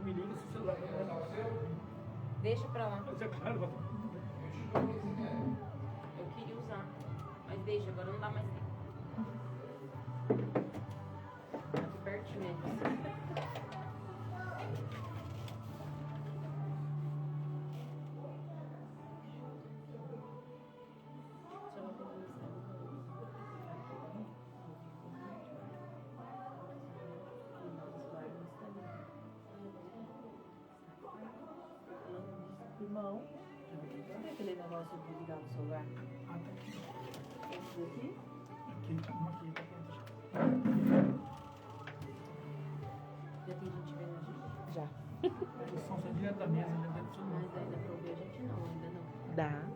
Me liga se o celular não é seu. Deixa pra lá. Mas é claro. Eu queria usar, mas deixa, agora não dá mais tempo. Tá aqui pertinho mesmo. Irmão, cadê aquele negócio de ligar no celular? Ah, tá aqui. Esse daqui? Aqui, uma aqui, tá dentro. Já tem gente vendo a gente? Já. O som sai direto da mesa, já dentro do celular. Mas ainda pra ouvir a gente não, ainda não. Dá.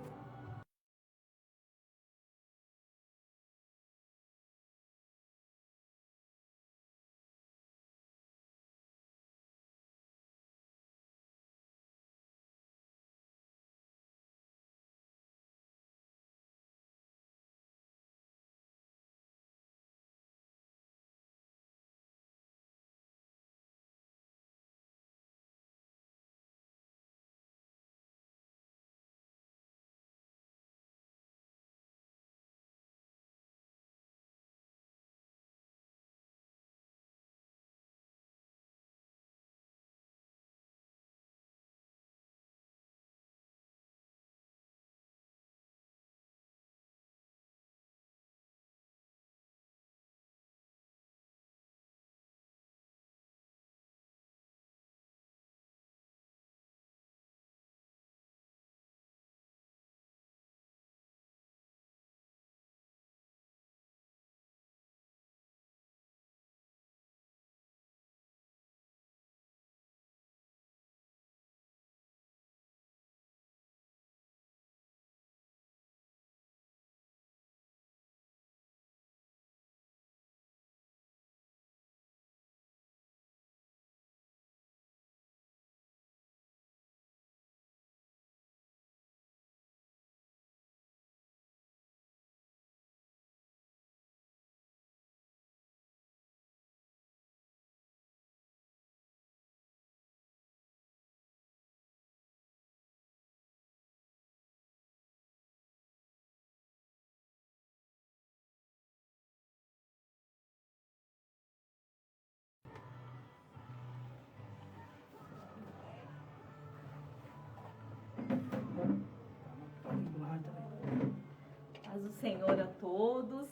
Paz do Senhor a todos.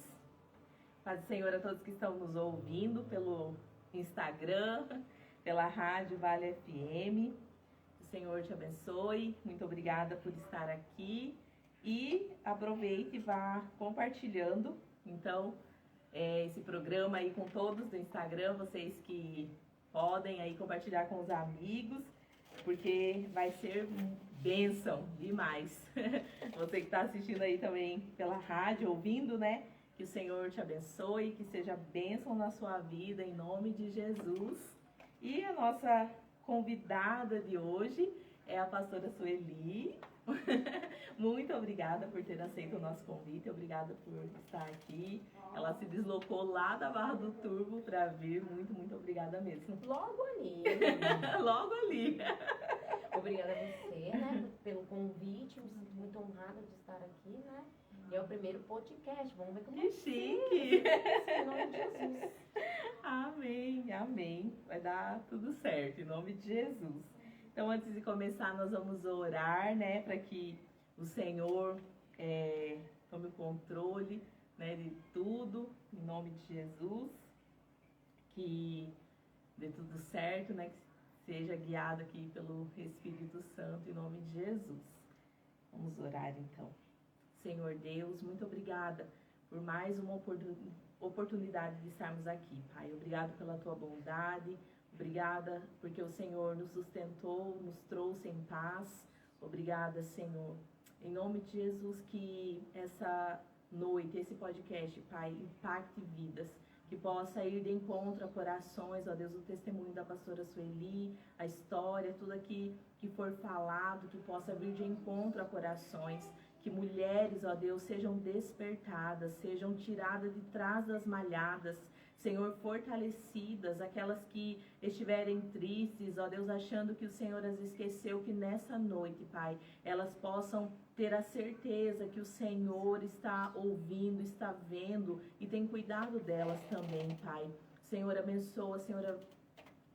Paz do Senhor a todos que estão nos ouvindo pelo Instagram, pela Rádio Vale FM. O Senhor te abençoe. Muito obrigada por estar aqui. E aproveite e vá compartilhando, então, esse programa aí com todos do Instagram, vocês que podem aí compartilhar com os amigos, porque vai ser bênção demais. Você que está assistindo aí também pela rádio, ouvindo, né? Que o Senhor te abençoe, que seja bênção na sua vida, em nome de Jesus. E a nossa convidada de hoje é a pastora Sueli. Muito obrigada por ter aceito o nosso convite, obrigada por estar aqui. Ela se deslocou lá da Barra do Turbo para vir, muito obrigada mesmo. Logo ali. Logo ali. Obrigada a você, né, pelo convite, me sinto muito honrada de estar aqui, né? E é o primeiro podcast, vamos ver como Que chique! Em nome de Jesus. Amém, amém. Vai dar tudo certo, em nome de Jesus. Então, antes de começar, nós vamos orar, né, para que o Senhor tome o controle, né, de tudo, em nome de Jesus. Que dê tudo certo, né, que seja guiado aqui pelo Espírito Santo, em nome de Jesus. Vamos orar, então. Senhor Deus, muito obrigada por mais uma oportunidade de estarmos aqui, Pai. Obrigado pela tua bondade, obrigada porque o Senhor nos sustentou, nos trouxe em paz. Obrigada, Senhor. Em nome de Jesus, que essa noite, esse podcast, Pai, impacte vidas, que possa ir de encontro a corações, ó Deus, o testemunho da pastora Sueli, a história, tudo aqui que for falado, que possa vir de encontro a corações, que mulheres, ó Deus, sejam despertadas, sejam tiradas de trás das malhadas, Senhor, fortalecidas, aquelas que estiverem tristes, ó Deus, achando que o Senhor as esqueceu, que nessa noite, Pai, elas possam ter a certeza que o Senhor está ouvindo, está vendo e tem cuidado delas também, Pai. Senhor, abençoa, Senhor,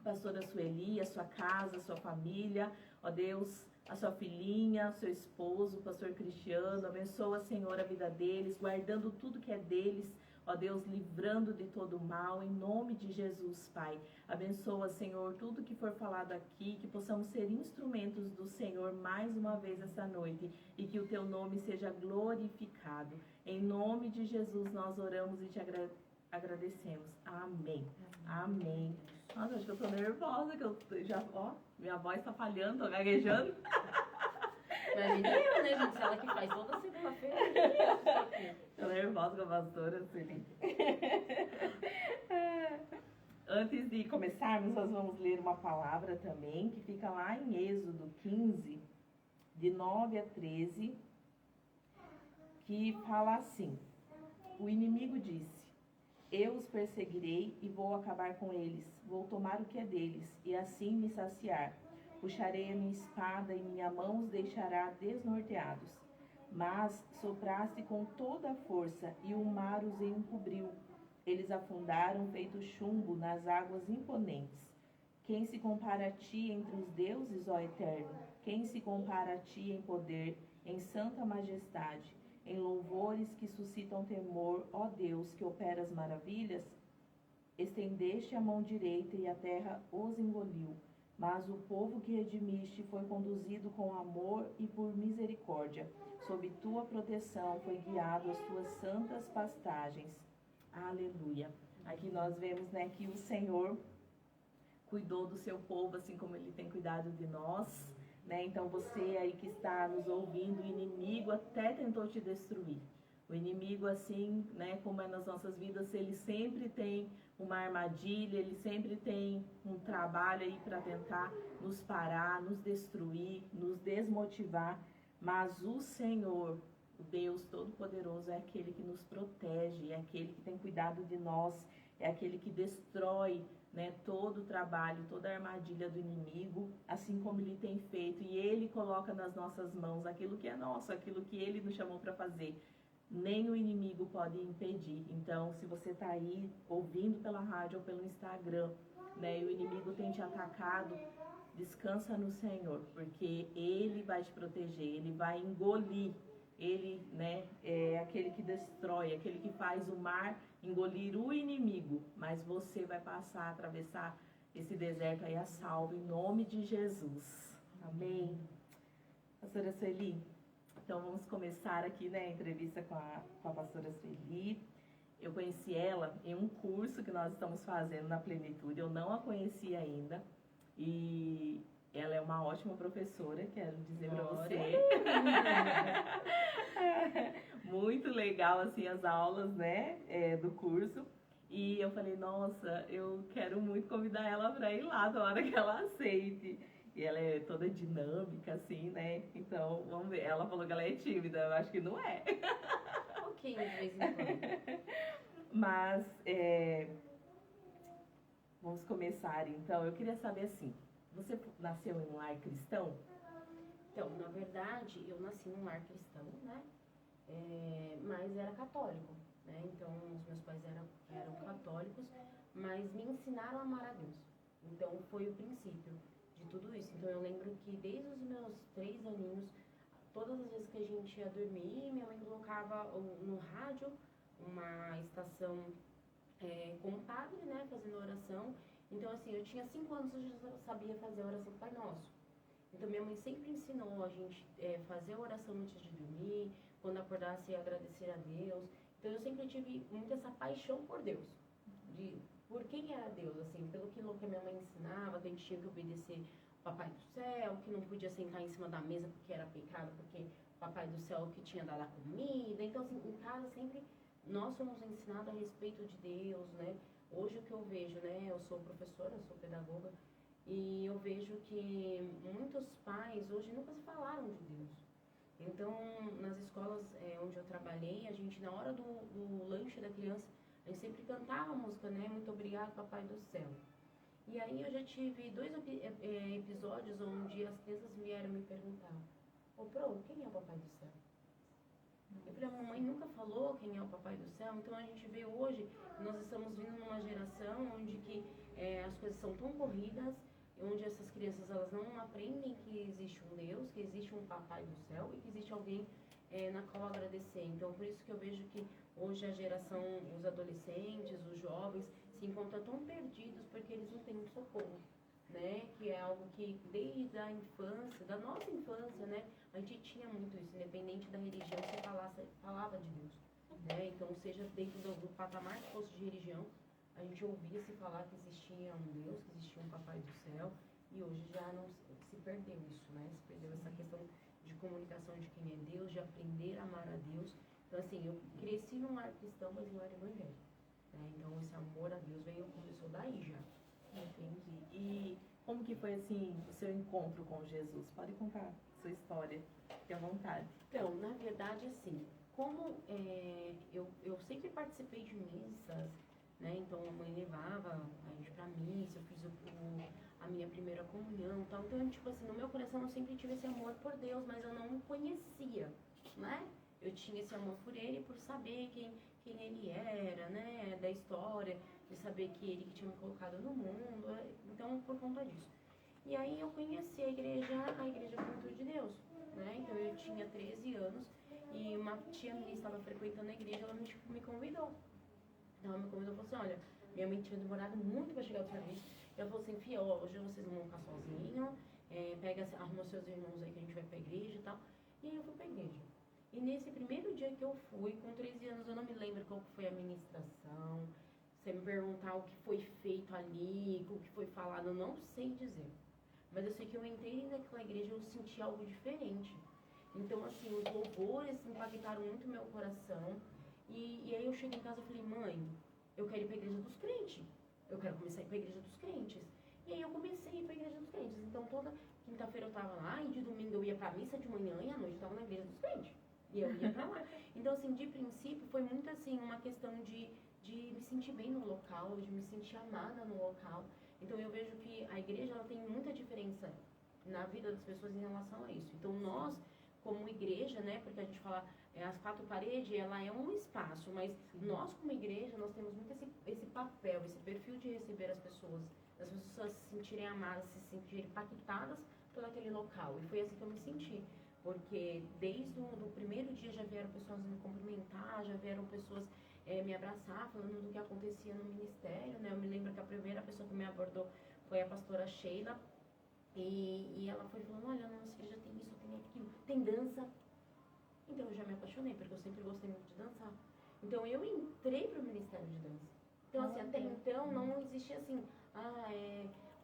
pastora Sueli, a sua casa, a sua família, ó Deus, a sua filhinha, o seu esposo, o pastor Cristiano, abençoa, Senhor, a vida deles, guardando tudo que é deles, ó Deus, livrando de todo mal, em nome de Jesus, Pai. Abençoa, Senhor, tudo que for falado aqui, que possamos ser instrumentos do Senhor mais uma vez essa noite e que o teu nome seja glorificado. Em nome de Jesus nós oramos e te agradecemos. Amém. Amém. Nossa, acho que eu tô nervosa, que eu já, ó, minha voz tá falhando, tô gaguejando. Imagina eu, né, gente? Ela que faz toda segunda-feira. Tô nervosa com a pastora, assim. Antes de começarmos, nós vamos ler uma palavra também, que fica lá em Êxodo 15, de 9 a 13, que fala assim: o inimigo disse: eu os perseguirei e vou acabar com eles. Vou tomar o que é deles e assim me saciar. Puxarei a minha espada e minha mão os deixará desnorteados. Mas sopraste com toda a força e o mar os encobriu. Eles afundaram feito chumbo nas águas imponentes. Quem se compara a ti entre os deuses, ó Eterno? Quem se compara a ti em poder, em santa majestade, em louvores que suscitam temor, ó Deus, que operas maravilhas? Estendeste a mão direita e a terra os engoliu, mas o povo que redimiste foi conduzido com amor e por misericórdia. Sob tua proteção foi guiado às tuas santas pastagens. Aleluia. Aqui nós vemos, né, que o Senhor cuidou do seu povo, assim como Ele tem cuidado de nós. Né? Então você aí que está nos ouvindo, o inimigo até tentou te destruir. O inimigo, assim, né, como é nas nossas vidas, ele sempre tem uma armadilha, ele sempre tem um trabalho aí para tentar nos parar, nos destruir, nos desmotivar. Mas o Senhor, o Deus Todo-Poderoso, é aquele que nos protege, é aquele que tem cuidado de nós, é aquele que destrói, né, todo o trabalho, toda a armadilha do inimigo, assim como Ele tem feito, e Ele coloca nas nossas mãos aquilo que é nosso, aquilo que Ele nos chamou para fazer. Nem o inimigo pode impedir. Então, se você está aí ouvindo pela rádio ou pelo Instagram, né, e o inimigo tem te atacado, descansa no Senhor, porque Ele vai te proteger, Ele vai engolir. Ele, né, é aquele que destrói, aquele que faz o mar engolir o inimigo, mas você vai passar, atravessar esse deserto aí a salvo, em nome de Jesus. Amém. Pastora Sueli, então vamos começar aqui, né, a entrevista com a pastora Sueli. Eu conheci ela em um curso que nós estamos fazendo na Plenitude, eu não a conhecia ainda, e ela é uma ótima professora, quero dizer para você. Muito legal, assim, as aulas, né, do curso. E eu falei, nossa, eu quero muito convidar ela para ir lá, na hora que ela aceite. E ela é toda dinâmica, assim, né? Então, vamos ver. Ela falou que ela é tímida, eu acho que não é. Um pouquinho, de vez em quando. Mas, vamos começar, então. Eu queria saber, assim, você nasceu em um lar cristão? Então, na verdade, eu nasci num lar cristão, né? Mas era católico, né? Então, os meus pais eram católicos, mas me ensinaram a amar a Deus. Então, foi o princípio de tudo isso. Então, eu lembro que desde os meus 3 aninhos, todas as vezes que a gente ia dormir, minha mãe colocava no rádio uma estação com o padre, né? Fazendo oração. Então, assim, eu tinha 5 anos, eu já sabia fazer a oração do Pai Nosso. Então, minha mãe sempre ensinou a gente fazer a oração antes de dormir, quando acordasse, agradecer a Deus. Então, eu sempre tive muito essa paixão por Deus, por quem era Deus, assim, pelo que a minha mãe ensinava, que a gente tinha que obedecer o Papai do Céu, que não podia sentar em cima da mesa porque era pecado, porque o Papai do Céu que tinha dado a comida. Então, assim, em casa sempre nós fomos ensinados a respeito de Deus, né? Hoje o que eu vejo, né? Eu sou professora, eu sou pedagoga, e eu vejo que muitos pais hoje nunca se falaram de Deus. Então, nas escolas onde eu trabalhei, a gente, na hora do lanche da criança, A gente sempre cantava a música, né? Muito obrigado, Papai do Céu. E aí eu já tive 2 episódios onde as crianças vieram me perguntar: ô Pro, quem é o Papai do Céu? Eu falei, a mamãe nunca falou quem é o Papai do Céu. Então a gente vê hoje, nós estamos vindo numa geração onde que as coisas são tão corridas, onde essas crianças elas não aprendem que existe um Deus, que existe um Papai do Céu e que existe alguém na qual agradecer. Então por isso que eu vejo que hoje a geração, os adolescentes, os jovens, se encontram tão perdidos porque eles não têm um socorro, né? Que é algo que desde a infância, da nossa infância, né? A gente tinha muito isso, independente da religião, você falava de Deus, né? Então, seja dentro do patamar que fosse de religião, a gente ouvia se falar que existia um Deus, que existia um Papai do Céu, e hoje já não se perdeu isso, né? Se perdeu essa questão de comunicação de quem é Deus, de aprender a amar a Deus. Então, assim, eu cresci num lar cristão, mas não era evangélico, né? Então, esse amor a Deus começou daí já. Entendi. E como que foi, assim, o seu encontro com Jesus? Pode contar sua história, fique à vontade. Então, na verdade, assim, como eu sempre participei de missas, né? Então, a mãe levava a gente pra missa, eu fiz a minha primeira comunhão e tal. Então, tipo assim, no meu coração eu sempre tive esse amor por Deus, mas eu não o conhecia, né? Eu tinha esse amor por Ele, por saber quem Ele era, né? Da história, de saber que Ele que tinha me colocado no mundo. Então, por conta disso. E aí eu conheci a igreja Juventude de Deus, né? Então eu tinha 13 anos e uma tia minha estava frequentando a igreja, ela me convidou. Então ela me convidou e falou assim, olha, minha mãe tinha demorado muito para chegar do serviço. Ela falou assim, filha, hoje vocês não vão ficar sozinhos, arruma seus irmãos aí que a gente vai pra igreja e tal. E aí eu fui pra igreja. E nesse primeiro dia que eu fui, com 13 anos, eu não me lembro qual foi a ministração. Você me perguntar o que foi feito ali, o que foi falado, eu não sei dizer. Mas eu sei que eu entrei naquela igreja e eu senti algo diferente. Então, assim, os louvores impactaram muito meu coração. E aí eu cheguei em casa e falei, mãe, eu quero ir para a igreja dos crentes. Eu quero começar a ir para a igreja dos crentes. E aí eu comecei a ir para a igreja dos crentes. Então, toda quinta-feira eu estava lá, e de domingo eu ia para a missa de manhã, e à noite eu estava na igreja dos crentes. E eu ia para lá. Então, assim, de princípio, foi muito, assim, uma questão de me sentir bem no local, de me sentir amada no local. Então eu vejo que a igreja ela tem muita diferença na vida das pessoas em relação a isso. Então nós, como igreja, né, porque a gente fala, as 4 paredes, ela é um espaço, mas nós como igreja, nós temos muito esse papel, esse perfil de receber as pessoas se sentirem amadas, se sentirem impactadas por aquele local. E foi assim que eu me senti. Porque desde o primeiro dia já vieram pessoas me cumprimentar, já vieram pessoas me abraçar, falando do que acontecia no ministério, né? Eu me lembro que a primeira pessoa que me abordou foi a pastora Sheila, e ela foi falando, olha, na nossa igreja tem isso, tem aquilo, tem dança. Então eu já me apaixonei, porque eu sempre gostei muito de dançar. Então eu entrei para o ministério de dança. Então assim, até então não existia assim,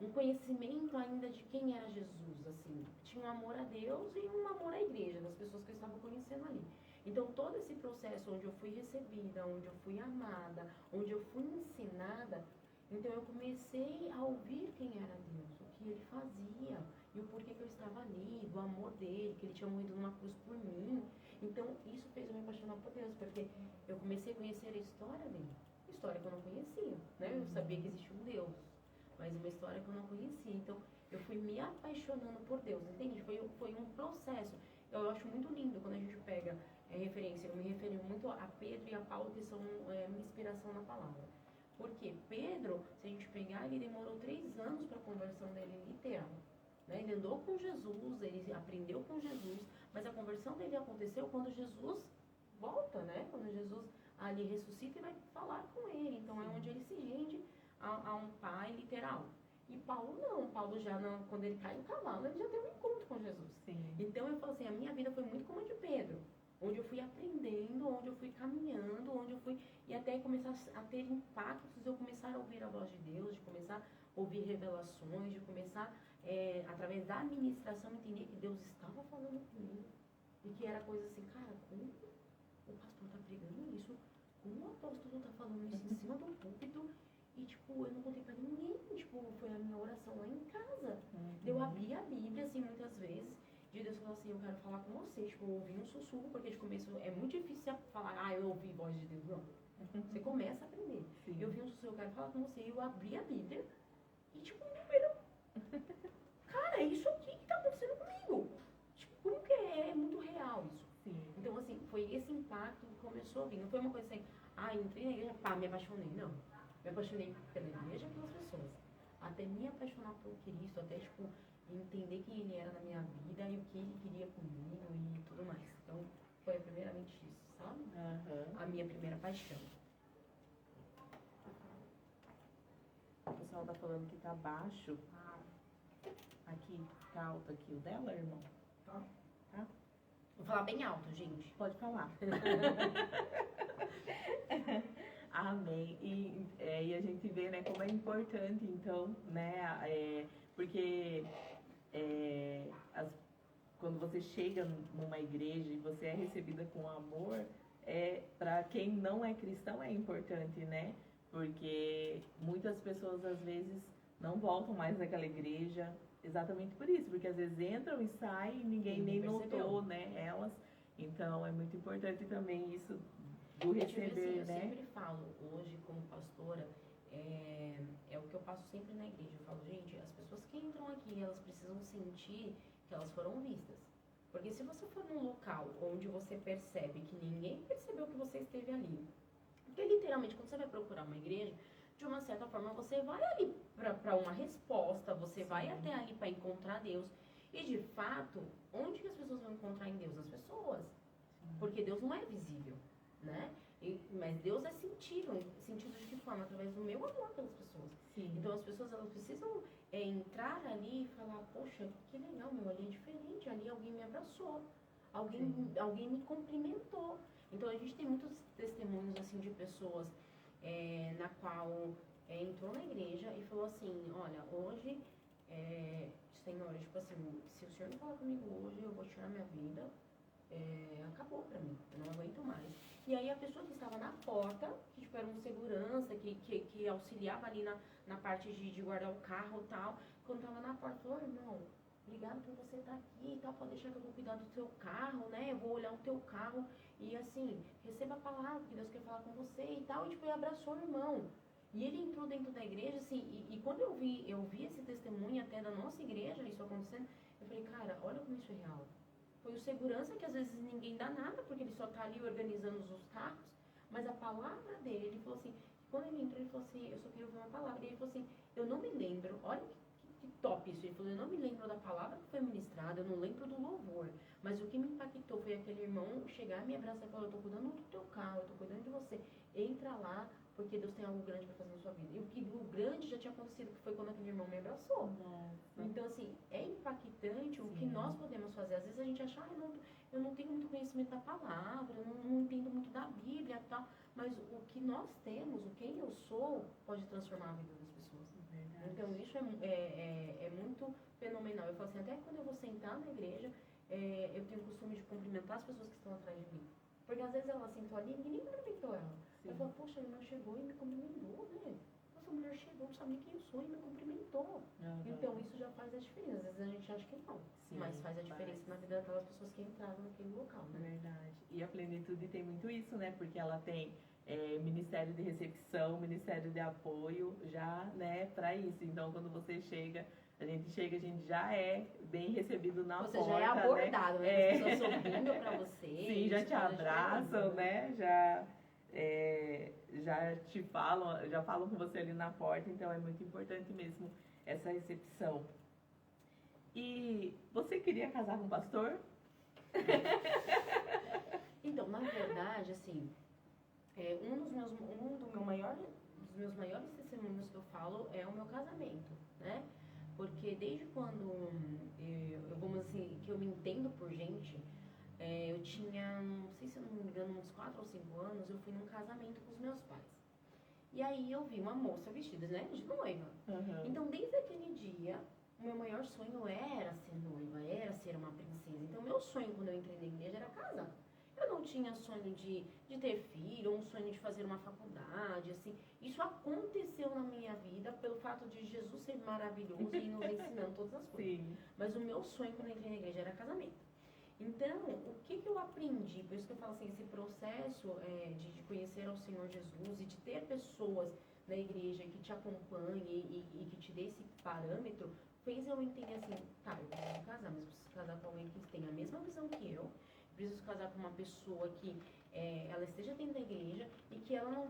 um conhecimento ainda de quem era Jesus, assim. Tinha um amor a Deus e um amor à igreja, das pessoas que eu estava conhecendo ali. Então, todo esse processo onde eu fui recebida, onde eu fui amada, onde eu fui ensinada, então eu comecei a ouvir quem era Deus, o que Ele fazia, e o porquê que eu estava ali, do amor dEle, que Ele tinha morrido numa cruz por mim. Então, isso fez eu me apaixonar por Deus, porque eu comecei a conhecer a história dEle, história que eu não conhecia, né? Eu sabia que existia um Deus, mas uma história que eu não conhecia. Então, eu fui me apaixonando por Deus, entende? Foi um processo. Eu acho muito lindo quando a gente pega referência. Eu me referi muito a Pedro e a Paulo, que são minha inspiração na palavra. Porque Pedro, se a gente pegar, ele demorou 3 anos para a conversão dele literal. Né? Ele andou com Jesus, ele aprendeu com Jesus, mas a conversão dele aconteceu quando Jesus volta, né? Quando Jesus ali ressuscita e vai falar com ele. Então é onde ele se rende a um pai literal. E Paulo não. Paulo já, quando ele cai do cavalo, ele já tem um encontro com Jesus. Sim. Então eu falo assim, a minha vida foi muito como a de Pedro. Onde eu fui aprendendo, onde eu fui caminhando, onde eu fui... E até começar a ter impactos, eu começar a ouvir a voz de Deus, de começar a ouvir revelações, de começar, através da administração, entender que Deus estava falando comigo. E que era coisa assim, cara, como o pastor está pregando isso? Como o apóstolo está falando isso em cima do púlpito? E, tipo, eu não contei pra ninguém. Tipo, foi a minha oração lá em casa. Eu abri a Bíblia, assim, muitas vezes. De Deus falou assim, eu quero falar com você. Tipo, eu ouvi um sussurro, porque de começo é muito difícil falar, eu ouvi voz de Deus. Não. Você começa a aprender. Sim. Eu vi um seu cara falar com você, eu abri a Bíblia e tipo, primeiro, cara, é isso aqui que tá acontecendo comigo. Tipo, como que é muito real isso? Sim. Então, assim, foi esse impacto que começou a vir. Não foi uma coisa assim, entrei na igreja, pá, me apaixonei. Não. Me apaixonei pela igreja e pelas pessoas. Até me apaixonar por Cristo, até, tipo, entender quem Ele era na minha vida e o que Ele queria comigo e tudo mais. Então, foi primeiramente isso, sabe? Aham. A minha primeira paixão. O pessoal tá falando que tá baixo. Aqui, tá alto aqui o dela, irmão? Tá? Vou falar bem alto, gente. Pode falar. Amém. E a gente vê, né, como é importante, então, né, porque quando você chega numa igreja e você é recebida com amor, para quem não é cristão é importante, né? Porque muitas pessoas, às vezes, não voltam mais naquela igreja exatamente por isso, porque às vezes entram e saem e ninguém nem percebeu. notou, né, elas. Então, é muito importante também isso do receber, Eu né? sempre falo, hoje, como pastora, é o que eu passo sempre na igreja. Eu falo, gente, as pessoas que entram aqui, elas precisam sentir que elas foram vistas. Porque se você for num local onde você percebe que ninguém percebeu que você esteve ali, porque literalmente, quando você vai procurar uma igreja, de uma certa forma, você vai ali para uma resposta, você vai até ali para encontrar Deus. E, de fato, onde que as pessoas vão encontrar em Deus? As pessoas. Porque Deus não é visível, né? Mas Deus é sentido. Sentido de que forma? Através do meu amor pelas pessoas. Sim. Então, as pessoas, elas precisam entrar ali e falar, poxa, que legal, meu, ali é diferente. Ali alguém me abraçou. Alguém me cumprimentou. Então, a gente tem muitos testemunhos, assim, de pessoas na qual entrou na igreja e falou assim, olha, hoje, Senhor, tipo assim, se o Senhor não falar comigo hoje, eu vou tirar minha vida, acabou pra mim, eu não aguento mais. E aí a pessoa que estava na porta, que tipo, era um segurança, que auxiliava ali na parte de guardar o carro e tal, quando estava na porta, falou, irmão, obrigado por você estar aqui e tal, pode deixar que eu vou cuidar do teu carro, né, eu vou olhar o teu carro e assim, receba a palavra que Deus quer falar com você e tal, e tipo, ele abraçou o irmão. E ele entrou dentro da igreja, assim, e quando eu vi esse testemunho até da nossa igreja, isso acontecendo, eu falei, cara, olha como isso é real. Foi o segurança que às vezes ninguém dá nada, porque ele só tá ali organizando os carros, mas a palavra dele, ele falou assim, quando ele entrou, ele falou assim, eu só queria ouvir uma palavra, e ele falou assim, eu não me lembro, olha que top isso, ele falou, eu não me lembro da palavra que foi ministrada, eu não lembro do louvor, mas o que me impactou foi aquele irmão chegar, me abraçar e falar, eu tô cuidando do teu carro, eu tô cuidando de você, entra lá, porque Deus tem algo grande para fazer na sua vida. E o grande já tinha acontecido, que foi quando aquele irmão me abraçou. Nossa. Então, assim, é impactante Sim. o que nós podemos fazer. Às vezes a gente acha, eu não tenho muito conhecimento da palavra, eu não entendo muito da Bíblia e tal, mas o que nós temos, o quem eu sou, pode transformar a vida das pessoas. Verdade. Então, isso é muito fenomenal. Eu falo assim, até quando eu vou sentar na igreja, eu tenho o costume de cumprimentar as pessoas que estão atrás de mim. Porque às vezes ela sentou ali e ninguém cumprimentou ela. Sim. Eu falo, poxa, a irmã chegou e me cumprimentou, né? Nossa, a mulher chegou, não sabe nem quem eu sou e me cumprimentou. Uhum. Então, isso já faz a diferença. Às vezes a gente acha que não, Sim, mas faz a diferença na vida daquelas pessoas que entraram naquele local, né? Verdade. E a Plenitude tem muito isso, né? Porque ela tem ministério de recepção, ministério de apoio, já, né, para isso. Então, quando você chega, a gente já é bem recebido na porta. Você já é abordado, né? As pessoas sorrindo pra você. Sim, já te abraçam, né? Já te falam, já falam com você ali na porta, então é muito importante mesmo essa recepção. E você queria casar com um pastor? Então, na verdade, assim, dos meus maiores testemunhos que eu falo é o meu casamento, né? Porque desde quando vamos assim, que eu me entendo por gente, eu tinha, não sei se eu não me engano, uns 4 ou 5 anos, eu fui num casamento com os meus pais. E aí eu vi uma moça vestida, né, de noiva. Uhum. Então, desde aquele dia, o meu maior sonho era ser noiva, era ser uma princesa. Então, meu sonho quando eu entrei na igreja era casar. Eu não tinha sonho de ter filho, ou um sonho de fazer uma faculdade, assim. Isso aconteceu na minha vida pelo fato de Jesus ser maravilhoso e nos ensinando todas as coisas. Sim. Mas o meu sonho quando eu entrei na igreja era casamento. Então, o que eu aprendi? Por isso que eu falo assim, esse processo de conhecer ao Senhor Jesus e de ter pessoas na igreja que te acompanhem e que te dê esse parâmetro, fez eu entender assim, tá, eu preciso casar, mas eu preciso casar com alguém que tenha a mesma visão que eu preciso casar com uma pessoa que ela esteja dentro da igreja e que ela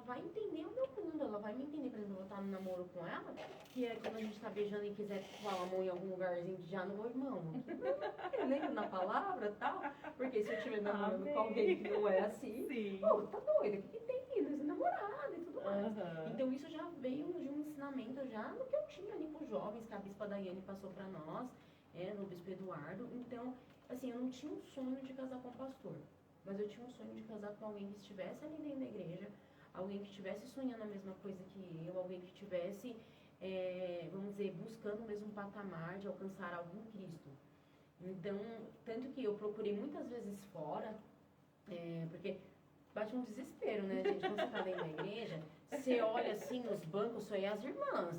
vai entender o meu mundo, ela vai me entender. Por exemplo, eu vou estar no namoro com ela, que é quando a gente está beijando e quiser falar a mão em algum lugarzinho que já não, irmão, eu lembro na palavra e tal, porque se eu estiver namorando com alguém que não é assim, Sim. pô, tá doida, o que tem? Namorada e tudo mais. Uhum. Então isso já veio de um ensinamento já no que eu tinha ali com os jovens, que a Bispa Daiane passou para nós, no Bispo Eduardo. Então, assim, eu não tinha um sonho de casar com um pastor, mas eu tinha um sonho de casar com alguém que estivesse ali dentro da igreja, alguém que estivesse sonhando a mesma coisa que eu, alguém que estivesse, vamos dizer, buscando o mesmo patamar de alcançar algo em Cristo. Então, tanto que eu procurei muitas vezes fora, porque bate um desespero, né, gente? Quando você tá dentro da igreja, você olha assim nos bancos, só é as irmãs,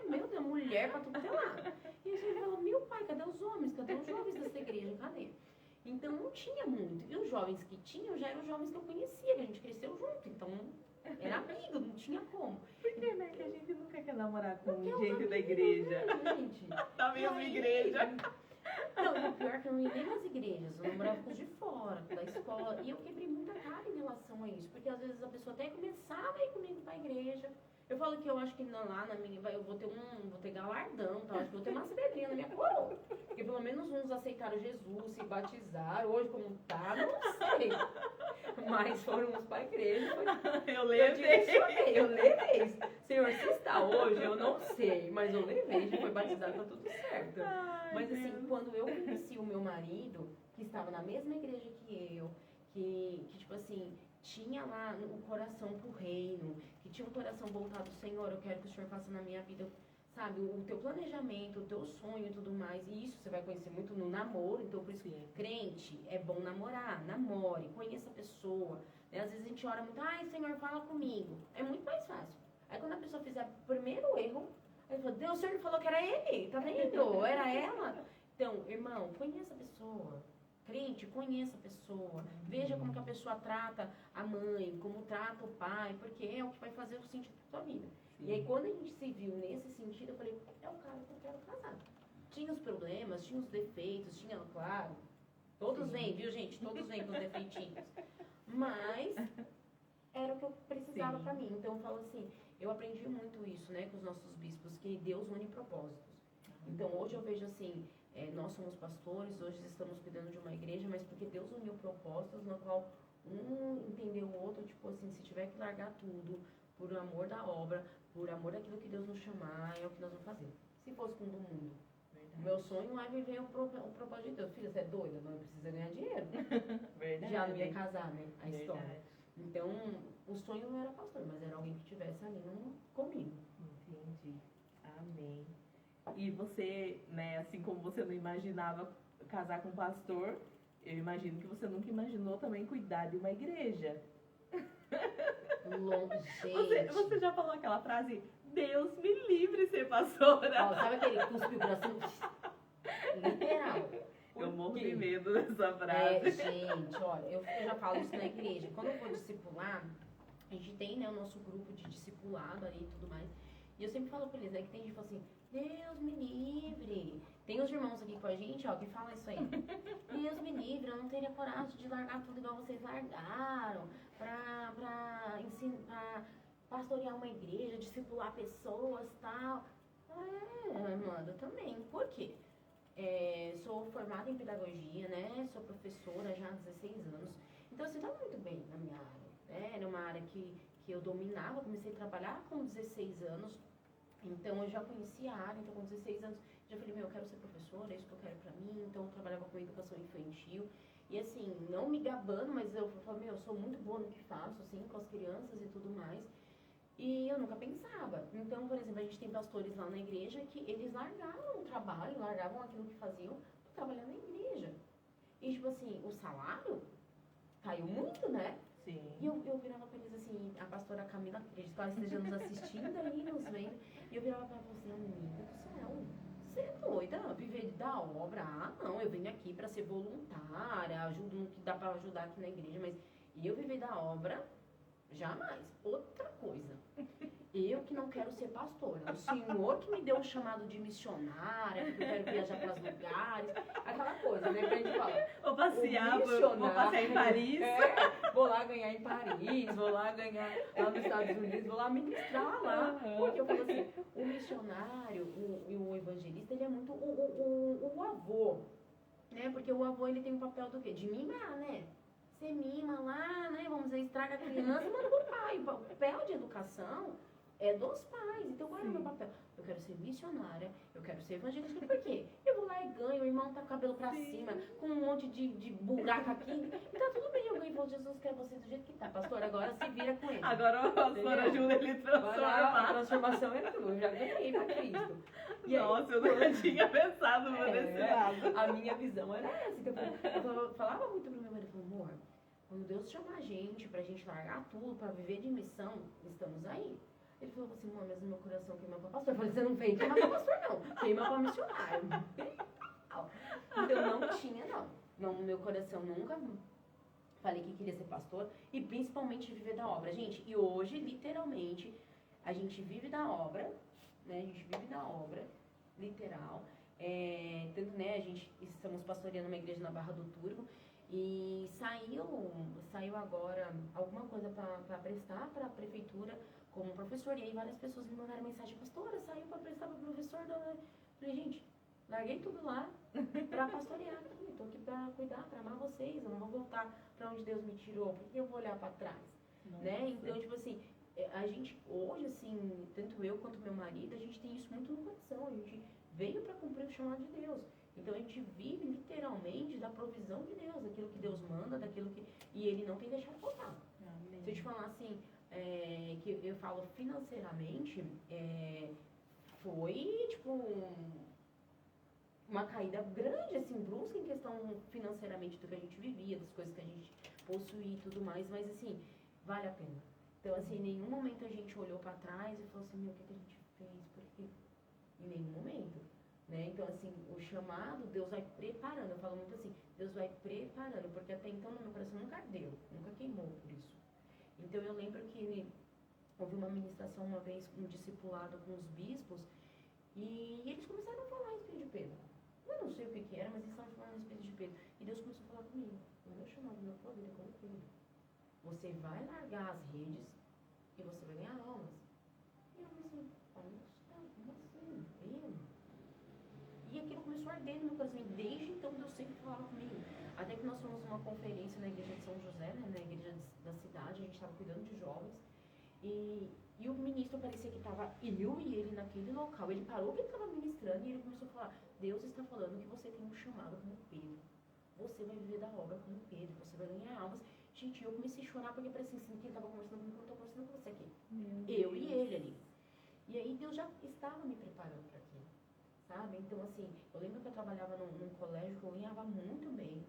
meu Deus, mulher pra tudo que é lado. E a gente fala, meu pai, cadê os homens? Cadê os jovens dessa igreja? Cadê? Então não tinha muito. E os jovens que tinham já eram os jovens que eu conhecia, que a gente cresceu junto. Então era amigo, não tinha como. Por que, né? Que a gente nunca quer namorar com Porque gente os da amigos, igreja. né, gente? Da mesma E aí, igreja. Não, o pior é que eu não ia nem nas igrejas, eu namorava com os de fora, da escola. E eu quebrei muita cara em relação a isso, porque às vezes a pessoa até começava a ir comigo pra igreja. Eu falo que eu acho que lá na minha, eu vou ter galardão, tá? Acho que eu vou ter umas pedrinhas na minha coroa. Porque pelo menos uns aceitaram Jesus, se batizaram, hoje como tá, não sei. Mas foram uns pra igreja. Eu levei. Eu levei. Senhor, se está hoje, eu não sei, mas eu levei, já foi batizado, tá tudo certo. Ai, Mas assim, Deus. quando eu conheci o meu marido, que estava na mesma igreja que eu, que tipo assim, tinha lá o coração pro reino, que tinha um coração voltado, Senhor, eu quero que o Senhor faça na minha vida, sabe, o teu planejamento, o teu sonho e tudo mais. E isso você vai conhecer muito no namoro, então por isso, crente, é bom namorar, namore, conheça a pessoa. Né? Às vezes a gente ora muito, ai, Senhor, fala comigo. É muito mais fácil. Aí quando a pessoa fizer o primeiro erro, aí fala, Deus, o Senhor falou que era ele, tá vendo? Era ela. Então, irmão, conheça a pessoa. Crente, conheça a pessoa. Veja como que a pessoa trata a mãe, como trata o pai, porque é o que vai fazer o sentido da sua vida. Sim. E aí quando a gente se viu nesse sentido, eu falei, é o cara que eu quero casar. Tinha os problemas, tinha os defeitos, tinha, claro, todos vêm, viu gente? Todos vêm com os defeitinhos. Mas era o que eu precisava pra mim. Então eu falo assim, eu aprendi muito isso, né, com os nossos bispos, que Deus une propósitos. Então hoje eu vejo assim, nós somos pastores, hoje estamos cuidando de uma igreja, mas porque Deus uniu propósitos no qual um entendeu o outro, tipo assim, se tiver que largar tudo por amor da obra, por amor daquilo que Deus nos chamar, é o que nós vamos fazer. Se fosse com o mundo, o meu sonho é viver o propósito de Deus. Filha, você é doida? Não precisa ganhar dinheiro. Verdade. Já não ia casar, né? A Verdade. história. Então, o sonho não era pastor, mas era alguém que estivesse ali comigo. Entendi. Amém. E você, né, assim como você não imaginava casar com um pastor, eu imagino que você nunca imaginou também cuidar de uma igreja. Gente. Você já falou aquela frase, Deus me livre ser pastora. Ó, sabe aquele cuspio pra cima? Literal. Eu morro Por de quê? medo dessa frase. Gente, olha, eu já falo isso na igreja. Quando eu vou discipular, a gente tem, né, o nosso grupo de discipulado ali e tudo mais. E eu sempre falo pra eles, né, que tem gente que fala assim, Deus me livre. Tem os irmãos aqui com a gente, ó, que falam isso aí. Deus me livre, eu não teria coragem de largar tudo igual vocês largaram pra pastorear uma igreja, discipular pessoas e tal. Mano, eu também. Por quê? Sou formada em pedagogia, né? Sou professora já há 16 anos. Então, assim, estava muito bem na minha área. Né? Era uma área que eu dominava, comecei a trabalhar com 16 anos. Então, eu já conhecia a área. Então, com 16 anos, já falei, eu quero ser professora, é isso que eu quero pra mim. Então, eu trabalhava com educação infantil. E, assim, não me gabando, mas eu falei, eu sou muito boa no que faço, assim, com as crianças e tudo mais. E eu nunca pensava. Então, por exemplo, a gente tem pastores lá na igreja que eles largaram o trabalho, largavam aquilo que faziam para trabalhar na igreja. E, tipo assim, o salário caiu muito, né? Sim. E eu virava pra eles assim, a pastora Camila, acredito que ela esteja nos assistindo aí, nos vendo. E eu virava pra ela e falava assim, amiga do céu, Você é doida? Viver da obra? Ah, não, eu venho aqui para ser voluntária, ajudo no que dá para ajudar aqui na igreja, mas eu viver da obra, jamais. Outra coisa. Eu que não quero ser pastora. O Senhor que me deu um chamado de missionária, porque eu quero viajar para os lugares. Aquela coisa, né? Que a gente fala. Vou passear, vou missionário, passear em Paris. Vou lá ganhar em Paris, vou lá ganhar lá nos Estados Unidos, vou lá ministrar lá. Porque eu falo assim, o missionário e o evangelista, ele é muito o avô. Né? Porque o avô, ele tem o papel do quê? De mimar, né? Você mima lá, né? Vamos dizer, estraga a criança e manda pro pai. O papel de educação é dos pais. Então, qual é o meu papel? Eu quero ser missionária, eu quero ser evangelista. Por quê? Eu vou lá e ganho, o irmão tá com o cabelo pra cima, com um monte de buraco aqui. E tá tudo bem, eu ganho e falo, Jesus quer você do jeito que tá. Pastor, agora se vira com ele. Agora a pastora ajuda ele a A transformar. transformação é tua, eu já ganhei pra Cristo. E aí, Nossa, eu nunca tinha pensado nesse lado. a minha visão era essa. Então, eu falava muito pro meu marido, eu falava, amor, quando Deus chamar a gente pra gente largar tudo, pra viver de missão, estamos aí. Ele falou assim, mãe, mas no meu coração queima pra pastor. Eu falei, você não vem queimar pra pastor, não. Queima pra missionário. Então, não tinha, não. No meu coração, nunca falei que queria ser pastor. E principalmente viver da obra. Gente, e hoje, literalmente, a gente vive da obra, né? A gente vive da obra, literal. Tanto, né, a gente estamos pastoreando uma igreja na Barra do Turvo. E saiu agora alguma coisa para prestar para a prefeitura como professor. E aí várias pessoas me mandaram mensagem, pastora, saiu para prestar para o professor. Falei, gente, larguei tudo lá para pastorear aqui. Estou aqui para cuidar, para amar vocês. Eu não vou voltar para onde Deus me tirou, porque eu vou olhar para trás. Né? Então, tipo assim, a gente hoje, assim, tanto eu quanto meu marido, a gente tem isso muito no coração. A gente veio para cumprir o chamado de Deus. Então a gente vive literalmente da provisão de Deus, daquilo que Deus manda, daquilo que. E Ele não tem deixado faltar. Amém. Se eu te falar assim, que eu falo financeiramente, foi tipo uma caída grande, assim, brusca em questão financeiramente do que a gente vivia, das coisas que a gente possuía e tudo mais, mas assim, vale a pena. Então, assim, em nenhum momento a gente olhou para trás e falou assim, meu, o que a gente fez? Porque em nenhum momento. Né? Então, assim, o chamado, Deus vai preparando. Eu falo muito assim, Deus vai preparando, porque até então no meu coração nunca ardeu, nunca queimou por isso. Então, eu lembro que houve uma ministração uma vez, um discipulado com os bispos, e eles começaram a falar a respeito de Pedro. Eu não sei o que era, mas eles estavam falando a respeito de Pedro. E Deus começou a falar comigo. O meu chamado, o meu poder é como Pedro. Você vai largar as redes e você vai ganhar almas. E eu falei assim, como assim? Eu? E aquilo começou a arder no meu coração. E desde então Deus sempre falava comigo. Até que nós fomos numa conferência na igreja de São José, né, na igreja da cidade, a gente estava cuidando de jovens. E o ministro parecia que estava eu e ele naquele local. Ele parou o que ele estava ministrando e ele começou a falar, Deus está falando que você tem um chamado como Pedro. Você vai viver da obra como Pedro, você vai ganhar almas. Gente, eu comecei a chorar porque parecia assim, que ele estava conversando comigo, eu estou conversando com você aqui. Eu e ele ali. E aí Deus já estava me preparando para aquilo. Sabe? Então, assim, eu lembro que eu trabalhava num colégio que eu ganhava muito bem,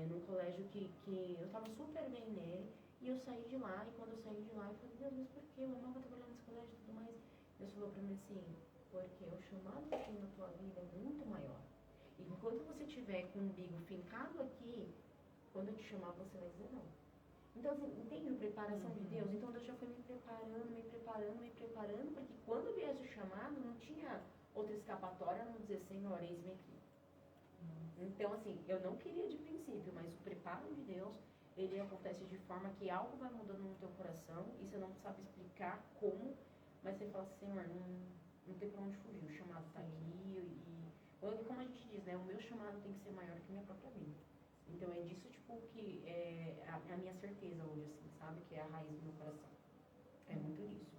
num colégio que eu estava super bem nele, e eu saí de lá, e quando eu saí de lá, eu falei, Deus, mas por que? Eu amava trabalhar nesse colégio e tudo mais. Deus falou para mim assim, porque o chamado que tem na tua vida é muito maior. E enquanto você tiver com o umbigo fincado aqui, quando eu te chamar, você vai dizer não. Então, assim, entende a preparação de Deus? Então, Deus já foi me preparando, porque quando viesse o chamado, não tinha outra escapatória, não dizer, Senhor, eis-me aqui. Então, assim, eu não queria de princípio, mas o preparo de Deus, ele acontece de forma que algo vai mudando no teu coração, e você não sabe explicar como, mas você fala assim, Senhor, não tem pra onde fugir, o chamado está aqui, e como a gente diz, né, o meu chamado tem que ser maior que a minha própria vida. Então, é disso, tipo, que é a minha certeza hoje, assim, sabe, que é a raiz do meu coração. É muito disso.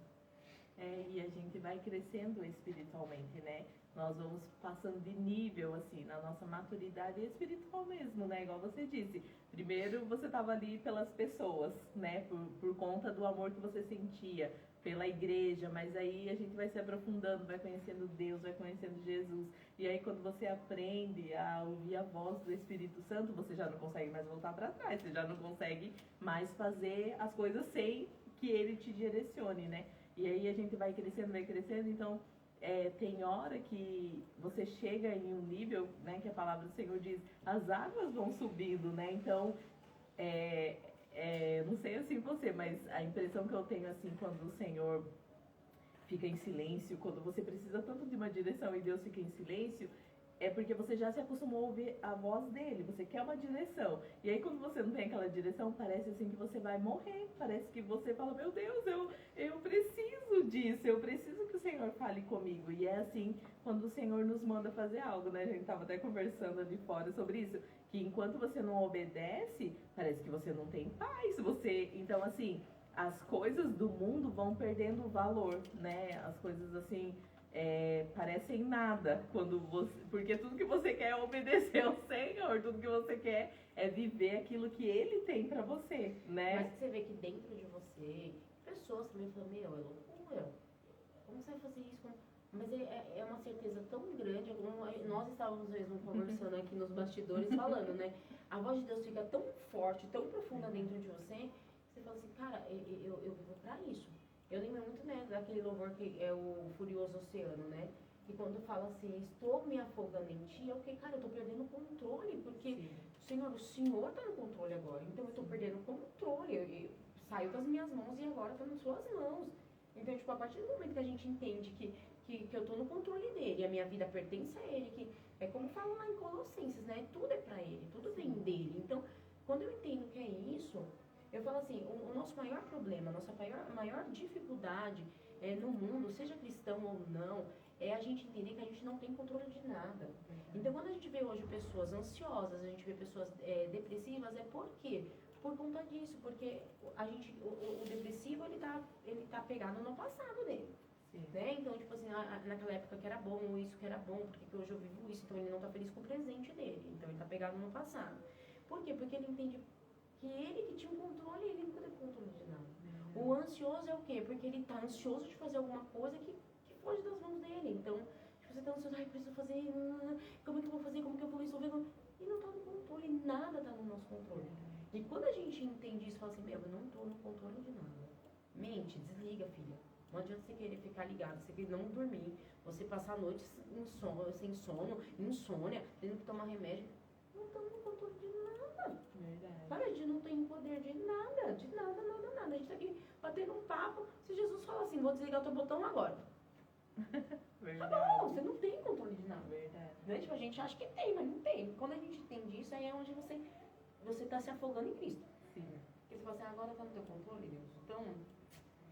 E a gente vai crescendo espiritualmente, né? Nós vamos passando de nível, assim, na nossa maturidade espiritual mesmo, né? Igual você disse. Primeiro, você estava ali pelas pessoas, né? Por conta do amor que você sentia pela igreja, mas aí a gente vai se aprofundando, vai conhecendo Deus, vai conhecendo Jesus. E aí, quando você aprende a ouvir a voz do Espírito Santo, você já não consegue mais voltar para trás, você já não consegue mais fazer as coisas sem que ele te direcione, né? E aí a gente vai crescendo, então tem hora que você chega em um nível, né, que a palavra do Senhor diz, as águas vão subindo, né? Então, não sei assim você, mas a impressão que eu tenho assim quando o Senhor fica em silêncio, quando você precisa tanto de uma direção e Deus fica em silêncio, é porque você já se acostumou a ouvir a voz dele, você quer uma direção. E aí quando você não tem aquela direção, parece assim que você vai morrer, parece que você fala, meu Deus, eu preciso disso, eu preciso que o Senhor fale comigo. E é assim quando o Senhor nos manda fazer algo, né? A gente estava até conversando ali fora sobre isso, que enquanto você não obedece, parece que você não tem paz. Então assim, as coisas do mundo vão perdendo valor, né? As coisas assim parecem nada quando porque tudo que você quer é obedecer ao Senhor, tudo que você quer é viver aquilo que Ele tem pra você, né? Mas você vê que dentro de você, pessoas também falam, meu, é loucura. Como você vai fazer isso? Mas é uma certeza tão grande, nós estávamos mesmo conversando aqui nos bastidores falando, né? A voz de Deus fica tão forte, tão profunda dentro de você, que você fala assim, cara, eu vivo pra isso. Eu lembro muito, né, daquele louvor que é o Furioso Oceano, né? Que quando fala assim, estou me afogando em ti, eu fiquei, cara, eu tô perdendo o controle, porque o Senhor tá no controle agora, então eu tô perdendo o controle, saiu das minhas mãos e agora tá nas suas mãos. Então, tipo, a partir do momento que a gente entende que eu tô no controle dele, a minha vida pertence a ele, que é como fala lá em Colossenses, né? Tudo é pra ele, tudo vem dele. Então, quando eu entendo que é isso, eu falo assim, o nosso maior problema, a nossa maior dificuldade no mundo, seja cristão ou não, é a gente entender que a gente não tem controle de nada. Então, quando a gente vê hoje pessoas ansiosas, a gente vê pessoas depressivas, é por quê? Por conta disso, porque o depressivo, ele tá pegado no passado dele. Né? Então, tipo assim, naquela época que era bom, isso que era bom, porque hoje eu vivo isso, então ele não tá feliz com o presente dele, então ele tá pegado no passado. Por quê? Porque ele entende que ele que tinha um controle, ele nunca teve controle de nada. O ansioso é o quê? Porque ele tá ansioso de fazer alguma coisa que foge das mãos dele. Então, tipo, você tá ansioso, preciso fazer, como é que eu vou fazer, como que eu vou resolver? E não tá no controle, nada tá no nosso controle. E quando a gente entende isso, fala assim, meu, eu não tô no controle de nada. Mente, desliga, filha. Não adianta você querer ficar ligado, você querer não dormir, você passar a noite sem sono, insônia, tendo que tomar remédio. Não estamos no controle de nada. Verdade. Cara, a gente não tem poder de nada, de nada, nada, nada. A gente tá aqui batendo um papo. Se Jesus fala assim, vou desligar o teu botão agora. Verdade. Tá bom, você não tem controle de nada. Verdade. Né? Tipo, a gente acha que tem, mas não tem. Quando a gente entende isso, aí é onde você tá se afogando em Cristo. Sim. Porque você fala assim, agora tá no teu controle, Deus. Então,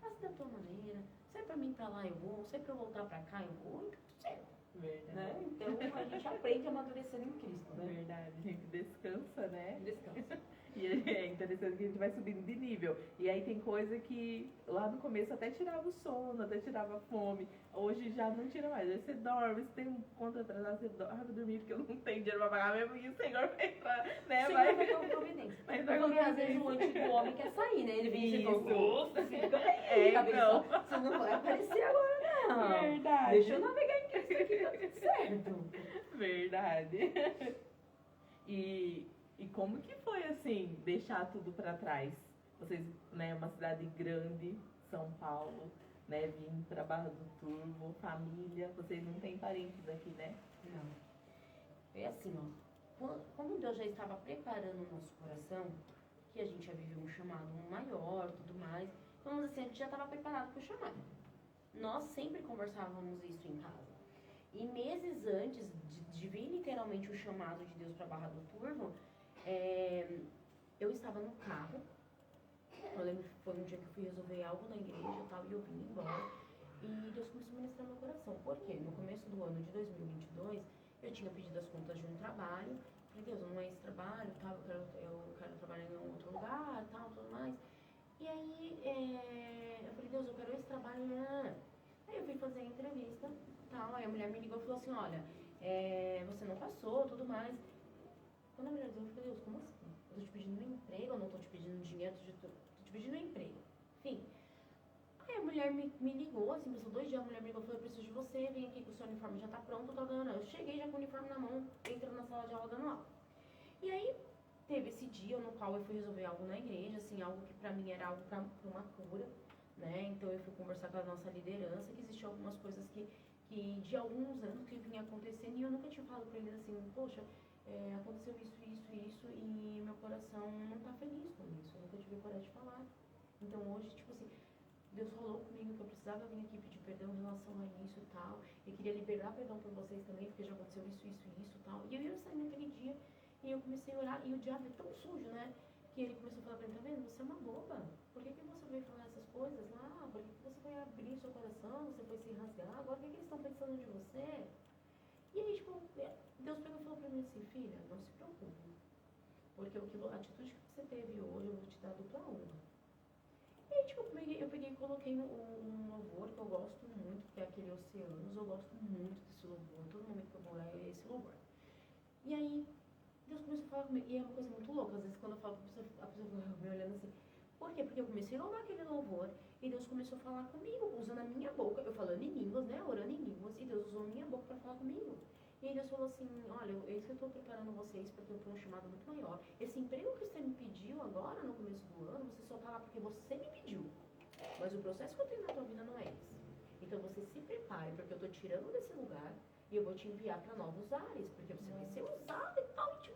faça da tua maneira. Se é pra mim pra lá, eu vou. Se é pra eu voltar pra cá, eu vou. Então, tudo certo. Verdade. Né? Então, a gente aprende a amadurecer em Cristo, né? Verdade, a gente descansa, né? Descansa. E é interessante que a gente vai subindo de nível. E aí tem coisa que lá no começo até tirava o sono, até tirava a fome. Hoje já não tira mais. Aí você dorme, você tem um conta atrasado, você dorme, vou dormir porque eu não tenho dinheiro pra pagar mesmo, e o Senhor vai entrar, né? O Senhor vai dar providência. Mas vai Porque às vezes o antigo homem quer sair, né? Ele vem e Isso. você fica bem, cabeça. Então. Você não vai aparecer agora, não. Verdade. Deixa eu navegar em Cristo aqui, tá tudo certo. Verdade. E como que foi, assim, deixar tudo pra trás? Vocês, né, uma cidade grande, São Paulo, né, vim pra Barra do Turvo, família, vocês não têm parentes aqui, né? Não. É assim, ó. Como Deus já estava preparando o nosso coração, que a gente ia viver um chamado maior, tudo mais, então, vamos assim, a gente já estava preparado para o chamado. Nós sempre conversávamos isso em casa. E meses antes de vir literalmente o chamado de Deus para Barra do Turvo, eu estava no carro. Eu lembro que foi um dia que eu fui resolver algo na igreja e eu vim embora. E Deus começou a ministrar meu coração. Por quê? No começo do ano de 2022, eu tinha pedido as contas de um trabalho. Falei, Deus, não é esse trabalho, tá? Eu quero trabalhar em outro lugar, tal, tudo mais. E aí, eu falei, Deus, eu quero esse trabalho. Aí eu fui fazer a entrevista, tal. Aí a mulher me ligou e falou assim, olha, você não passou, tudo mais. Quando a mulher disse, eu falei, Deus, como assim? Eu tô te pedindo um emprego, eu não tô te pedindo dinheiro, tô te pedindo um emprego. Enfim. Aí a mulher me ligou, assim, passou 2 dias, a mulher me ligou e falou, eu preciso de você, vem aqui que o seu uniforme já tá pronto, tá dando. Eu cheguei já com o uniforme na mão, entrando na sala de aula dando aula. E aí, teve esse dia no qual eu fui resolver algo na igreja, assim, algo que pra mim era algo pra uma cura, né? Então eu fui conversar com a nossa liderança, que existiam algumas coisas que que de alguns anos que vinha acontecendo e eu nunca tinha falado pra ele assim, poxa, aconteceu isso e meu coração não tá feliz com isso, eu nunca tive coragem de falar. Então hoje, tipo assim, Deus falou comigo que eu precisava vir aqui pedir perdão em relação a isso e tal, e queria liberar perdão por vocês também, porque já aconteceu isso e tal. E eu ia sair naquele dia e eu comecei a orar, e o diabo é tão sujo, né? Que ele começou a falar pra mim, tá vendo? Você é uma boba. Por que você veio falar essas coisas lá? Por que você foi abrir seu coração? Você foi se rasgar? Agora o que eles estão pensando de você? E aí, tipo, Deus pegou e falou pra mim assim, filha, não se preocupe. Porque a atitude que você teve hoje, eu vou te dar dupla honra. E aí, tipo, eu peguei e coloquei um louvor que eu gosto muito, que é aquele Oceanos. Eu gosto muito desse louvor. Todo momento que eu vou lá é esse louvor. E aí, Deus começou a falar comigo. E é uma coisa muito louca. Às vezes, quando eu falo pra pessoa, a pessoa fica me olhando assim. Por quê? Porque eu comecei a louvar aquele louvor. E Deus começou a falar comigo, usando a minha boca. Eu falando em línguas, né? Orando em línguas. E Deus usou a minha boca pra falar comigo. E aí Deus falou assim, olha, é isso que eu estou preparando vocês porque eu tenho um chamado muito maior. Esse emprego que você me pediu agora, no começo do ano, você só está lá porque você me pediu. Mas o processo que eu tenho na tua vida não é esse. Então você se prepare, porque eu estou tirando desse lugar e eu vou te enviar para novos ares, porque você vai ser usado e tal. E tipo,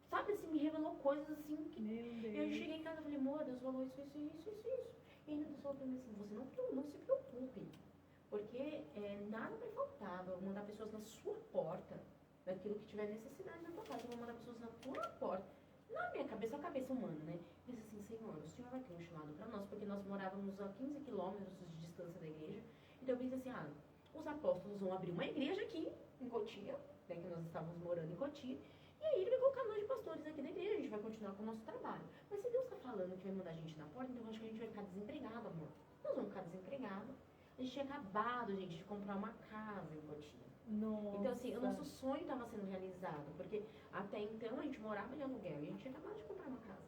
sabe assim, me revelou coisas assim que... E eu cheguei em casa e falei, amor, Deus falou isso. E ainda Deus falou para mim assim, você não se preocupe. Porque nada vai faltar, eu vou mandar pessoas na sua porta, daquilo que tiver necessidade na tua casa, eu vou mandar pessoas na tua porta. Na minha cabeça, a cabeça humana, né? Eu disse assim, Senhor, o Senhor vai ter um chamado para nós, porque nós morávamos a 15 quilômetros de distância da igreja. Então eu pensei assim, os apóstolos vão abrir uma igreja aqui, em Cotia, né, que nós estávamos morando em Cotia, e aí ele vai colocar nós de pastores aqui na igreja, a gente vai continuar com o nosso trabalho. Mas se Deus está falando que vai mandar a gente na porta, então eu acho que a gente vai ficar desempregado, amor. Nós vamos ficar desempregados. A gente tinha acabado, gente, de comprar uma casa em Cotia. Nossa. Então, assim, o nosso sonho estava sendo realizado, porque até então a gente morava de aluguel e a gente tinha acabado de comprar uma casa.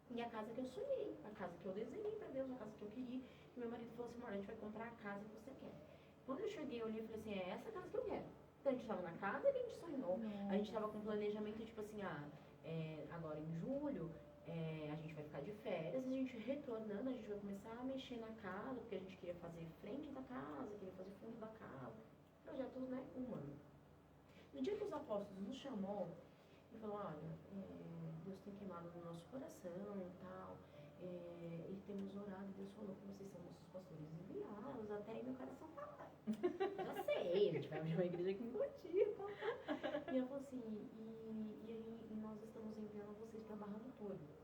E a casa que eu sonhei, a casa que eu desenhei para Deus, a casa que eu queria. E meu marido falou assim, Mara, a gente vai comprar a casa que você quer. Quando eu cheguei, eu olhei e falei assim, é essa casa que eu quero. Então a gente estava na casa e a gente sonhou. Nossa. A gente estava com planejamento, tipo assim, agora em julho, a gente vai ficar de férias, a gente retornando, a gente vai começar a mexer na casa, porque a gente queria fazer frente da casa, queria fazer fundo da casa, projetos, né, humanos. No dia que os apóstolos nos chamou, ele falou, olha, Deus tem queimado no nosso coração e tal, e temos orado, Deus falou que vocês são nossos pastores enviados, até aí meu coração fala, já sei, a gente vai abrir uma igreja aqui em Cotia e tal. E eu falei assim, e aí nós estamos enviando vocês para Barra do Turvo.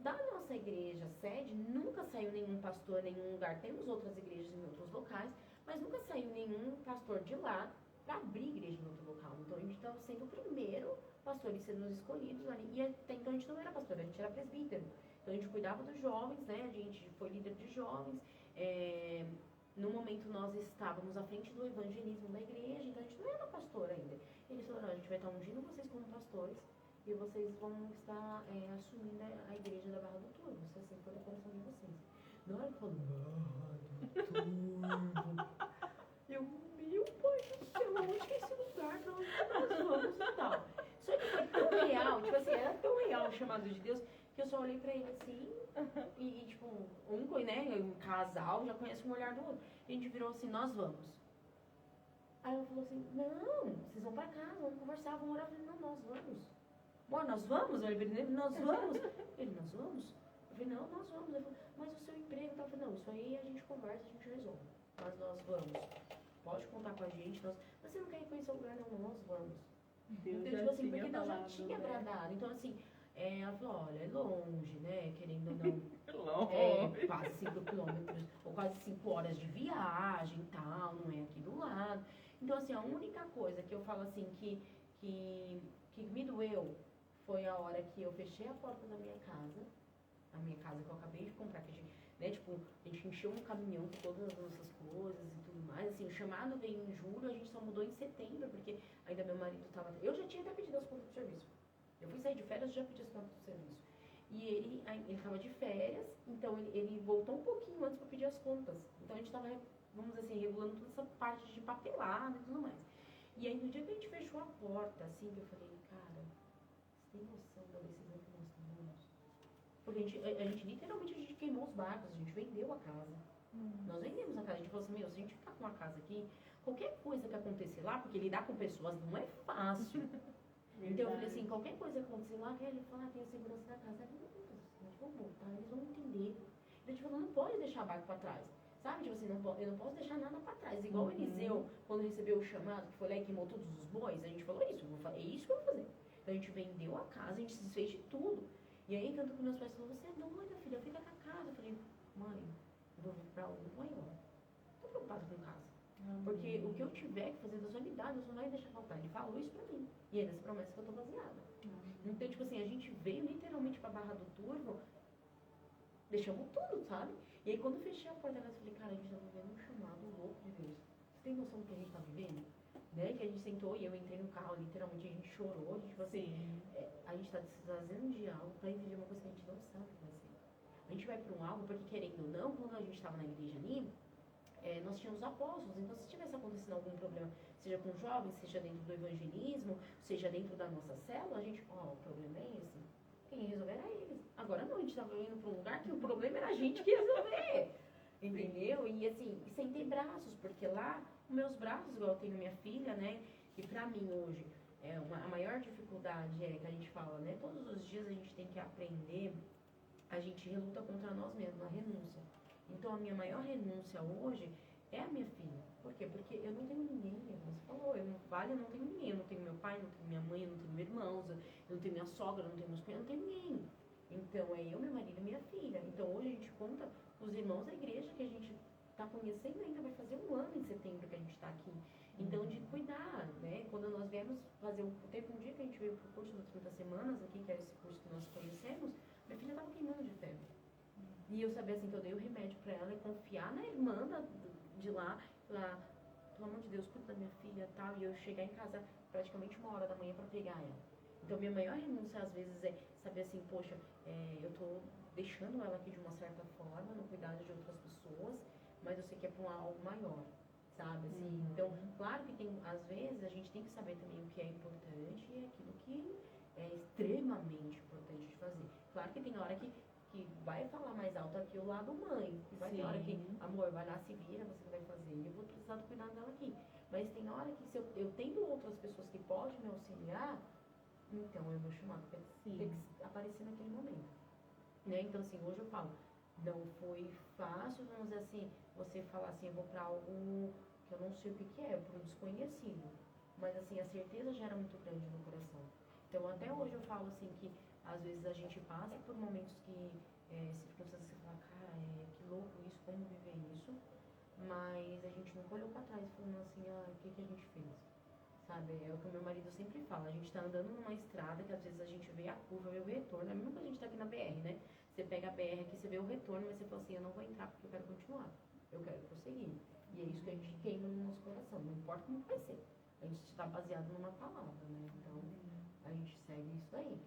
Da nossa igreja sede, nunca saiu nenhum pastor em nenhum lugar. Temos outras igrejas em outros locais, mas nunca saiu nenhum pastor de lá para abrir igreja em outro local. Então a gente estava sendo o primeiro pastor e sendo escolhidos ali. E até então a gente não era pastor, a gente era presbítero. Então a gente cuidava dos jovens, né? A gente foi líder de jovens. No momento nós estávamos à frente do evangelismo da igreja, então a gente não era pastor ainda. Eles falaram, a gente vai estar ungindo vocês como pastores. E vocês vão estar assumindo a igreja da Barra do Turvo. Se assim for o coração de vocês. Na hora que falou, Barra do Turvo, eu, meu pai do céu, onde que é esse lugar? Pra onde nós vamos e tal? Só que foi tão real, tipo assim, era tão real o chamado de Deus, que eu só olhei pra ele assim, e tipo, um casal já conhece um olhar do outro. A gente virou assim, nós vamos. Aí ela falou assim, não, vocês vão pra casa, vamos conversar, vamos orar. Eu falei, não, nós vamos. Bom, nós vamos? Eu falei, nós vamos? Ele, nós vamos? Eu falei, não, nós vamos. Ele falou, mas o seu emprego? Eu falei, não, isso aí a gente conversa, a gente resolve. Mas nós vamos. Pode contar com a gente. Mas você não quer ir conhecer o lugar? Não, nós vamos. Deus então, já tipo assim, tinha porque Deus já falado, tinha né? agradado. Então, assim, ela falou, olha, é longe, né? Querendo ou não. Longe. Quase 5 quilômetros, ou quase 5 horas de viagem e tal, não é aqui do lado. Então, assim, a única coisa que eu falo assim, que me doeu, foi a hora que eu fechei a porta da minha casa, a minha casa que eu acabei de comprar, que a gente, né, tipo, a gente encheu um caminhão com todas as nossas coisas e tudo mais, assim, o chamado veio em julho, a gente só mudou em setembro, porque ainda meu marido estava, eu já tinha até pedido as contas do serviço, eu fui sair de férias e já pedi as contas do serviço, e ele estava de férias, então ele voltou um pouquinho antes para pedir as contas, então a gente estava, vamos dizer assim, regulando toda essa parte de papelada e tudo mais, e aí no dia que a gente fechou a porta, assim, eu falei, cara, tem noção da decisão que nós tomamos? Porque a gente literalmente, a gente queimou os barcos, a gente vendeu a casa. Nós vendemos a casa. A gente falou assim, meu, se a gente ficar com uma casa aqui, qualquer coisa que acontecer lá, porque lidar com pessoas não é fácil. Então eu falei assim, qualquer coisa que acontecer lá, ele fala, tem a segurança da casa. Eu falei, eles vão voltar, eles vão entender. A gente falou, não pode deixar barco para trás. Sabe, tipo assim, eu não posso deixar nada para trás. Igual o Eliseu, quando recebeu o chamado, que foi lá e queimou todos os bois, a gente falou isso, é isso que eu vou fazer. Então a gente vendeu a casa, a gente se desfez de tudo. E aí, tanto que meus pais falaram, você é doida, filha, fica com a casa. Eu falei, mãe, eu vou vir para algo maior. Não tô preocupada com casa. Porque o que eu tiver que fazer da sua unidade, Deus não vai deixar faltar. Ele falou isso pra mim. E é nessa promessa que eu tô baseada. Então, tipo assim, a gente veio literalmente pra Barra do Turvo, deixamos tudo, sabe? E aí, quando eu fechei a porta da casa, eu falei, cara, a gente tá vivendo um chamado louco de Deus. Você tem noção do que a gente tá vivendo? Né? Que a gente sentou e eu entrei no carro, literalmente a gente chorou. Tipo assim, a gente tá trazendo de algo pra viver uma coisa que a gente não sabe o que vai ser. A gente vai pra um algo, porque querendo ou não, quando a gente tava na igreja ali, nós tínhamos apóstolos, então se tivesse acontecendo algum problema, seja com jovens, seja dentro do evangelismo, seja dentro da nossa célula, a gente, o problema é esse. Quem ia resolver era eles. Agora não, a gente estava indo para um lugar que o problema era a gente que ia resolver. Entendeu? E assim, sem ter braços, porque lá, os meus braços, igual eu tenho minha filha, né? E pra mim hoje, a maior dificuldade é que a gente fala, né? Todos os dias a gente tem que aprender, a gente luta contra nós mesmos, a renúncia. Então, a minha maior renúncia hoje é a minha filha. Por quê? Porque eu não tenho ninguém, como você falou, eu não tenho ninguém. Eu não tenho meu pai, não tenho minha mãe, eu não tenho meus irmãos, eu não tenho minha sogra, eu não tenho meus cunhados, eu não tenho ninguém. Então, é eu, meu marido e minha filha. Então, hoje a gente conta os irmãos da igreja que a gente está conhecendo ainda, vai fazer um ano em setembro que a gente está aqui. Então, de cuidar, né? Quando nós viemos fazer teve um dia que a gente veio para o curso das 30 semanas aqui, que era esse curso que nós conhecemos, minha filha estava queimando de febre. E eu sabia assim que eu dei o remédio pra ela e confiar na irmã de lá, falar, pelo amor de Deus, cuida da minha filha e tal. E eu chegar em casa praticamente 1h da manhã pra pegar ela. Então minha maior renúncia às vezes é saber assim, poxa, eu tô deixando ela aqui de uma certa forma, no cuidado de outras pessoas, mas eu sei que é pra algo maior, sabe? Assim, então, claro que tem, às vezes a gente tem que saber também o que é importante e aquilo que é extremamente importante de fazer. Claro que tem hora que vai falar mais alto aqui o lado mãe. Que vai ter hora que, amor, vai lá, se vira, você vai fazer. Eu vou precisar do cuidado dela aqui. Mas tem hora que se eu tendo outras pessoas que podem me auxiliar, então eu vou chamar. Tem que aparecer naquele momento. Né? Então, assim, hoje eu falo, não foi fácil, vamos dizer assim, você falar assim, eu vou pra algo que eu não sei o que é, para um desconhecido. Mas, assim, a certeza já era muito grande no coração. Então, até hoje eu falo, assim, que às vezes a gente passa por momentos que circunstâncias você fala, cara, que louco isso, como viver isso, mas a gente nunca olhou pra trás falando assim, o que a gente fez, sabe? É o que o meu marido sempre fala, a gente tá andando numa estrada que às vezes a gente vê a curva, vê o retorno, é a mesma coisa a gente tá aqui na BR, né? Você pega a BR aqui, você vê o retorno, mas você fala assim, eu não vou entrar porque eu quero continuar, eu quero prosseguir. E é isso que a gente queima no nosso coração, não importa como vai ser, a gente está baseado numa palavra, né? Então, a gente segue isso aí.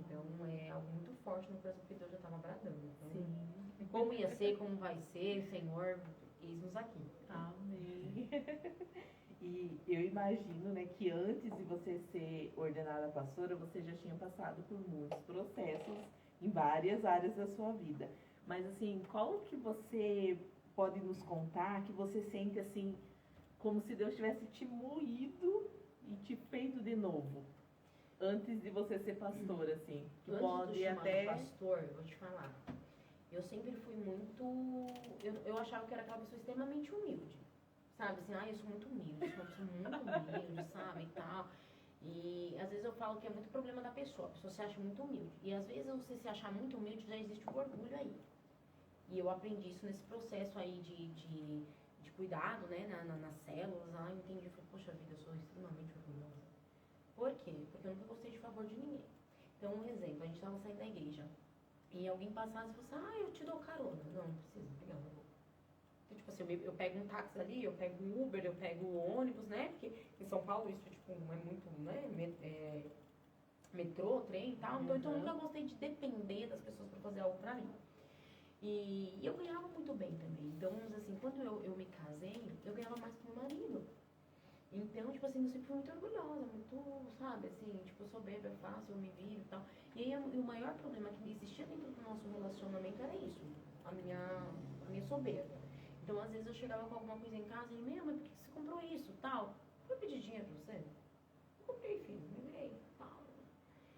Então é algo muito forte no coração, porque Deus já estava bradando. Então, como ia ser, como vai ser, Senhor, eis-nos aqui. Amém. E eu imagino, né, que antes de você ser ordenada pastora, você já tinha passado por muitos processos em várias áreas da sua vida. Mas assim, qual que você pode nos contar que você sente assim, como se Deus tivesse te moído e te feito de novo? Antes de você ser pastor, assim, que antes pode até... pastor, eu vou te falar, eu sempre fui muito, eu achava que era aquela pessoa extremamente humilde, sabe, assim, eu sou muito humilde, eu sou uma pessoa muito humilde, sabe, e tal, e às vezes eu falo que é muito problema da pessoa, a pessoa se acha muito humilde, e às vezes você se achar muito humilde, já existe um orgulho aí, e eu aprendi isso nesse processo aí de cuidado, né, nas células, eu entendi, falei, poxa vida, eu sou extremamente orgulhosa. Por quê? Porque eu nunca gostei de favor de ninguém. Então, um exemplo, a gente estava saindo da igreja e alguém passasse e falasse, eu te dou carona. Não precisa, obrigada. Então, tipo assim, eu pego um táxi ali, eu pego um Uber, eu pego um ônibus, né? Porque em São Paulo isso, tipo, é muito, né? Metrô, trem e tal. Então, eu nunca gostei de depender das pessoas para fazer algo para mim. E eu ganhava muito bem também. Então, assim, quando eu me casei, eu ganhava mais que meu marido. Então, tipo assim, eu sempre fui muito orgulhosa, muito, sabe, assim, tipo, eu sou bêbada, é fácil, eu me viro e tal. E aí, o maior problema que existia dentro do nosso relacionamento era isso, a minha soberba. Então, às vezes eu chegava com alguma coisa em casa e, meu, mas por que você comprou isso, tal? Foi pedir dinheiro pra você? Eu comprei, filho, me virei, tal.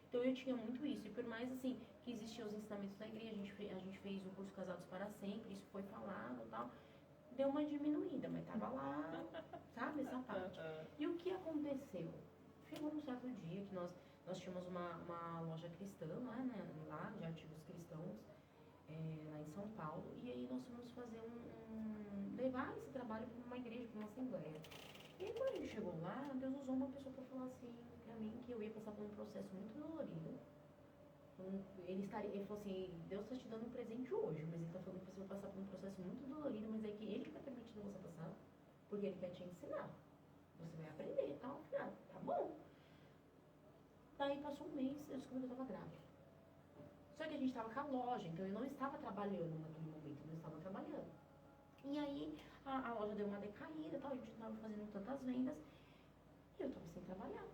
Então, eu tinha muito isso. E por mais, assim, que existiam os ensinamentos da igreja, a gente fez o curso Casados para Sempre, isso foi falado, tal. Deu uma diminuída, mas tava lá, sabe, essa parte. E o que aconteceu? Chegou um certo dia que nós tínhamos uma loja cristã lá, né, lá de artigos cristãos, lá em São Paulo, e aí nós fomos fazer levar esse trabalho para uma igreja, para uma assembleia. E aí quando a gente chegou lá, Deus usou uma pessoa para falar assim para mim que eu ia passar por um processo muito dolorido. Ele falou assim, Deus está te dando um presente hoje, mas ele está falando que você vai passar por um processo muito dolorido, mas é que ele está permitindo você passar, porque ele quer te ensinar. Você vai aprender, tal, tá bom. Daí passou um mês, eu descobri que eu estava grávida. Só que a gente estava com a loja, então eu não estava trabalhando naquele momento, eu não estava trabalhando. E aí a loja deu uma decaída, tal, a gente não estava fazendo tantas vendas, e eu estava sem trabalhar.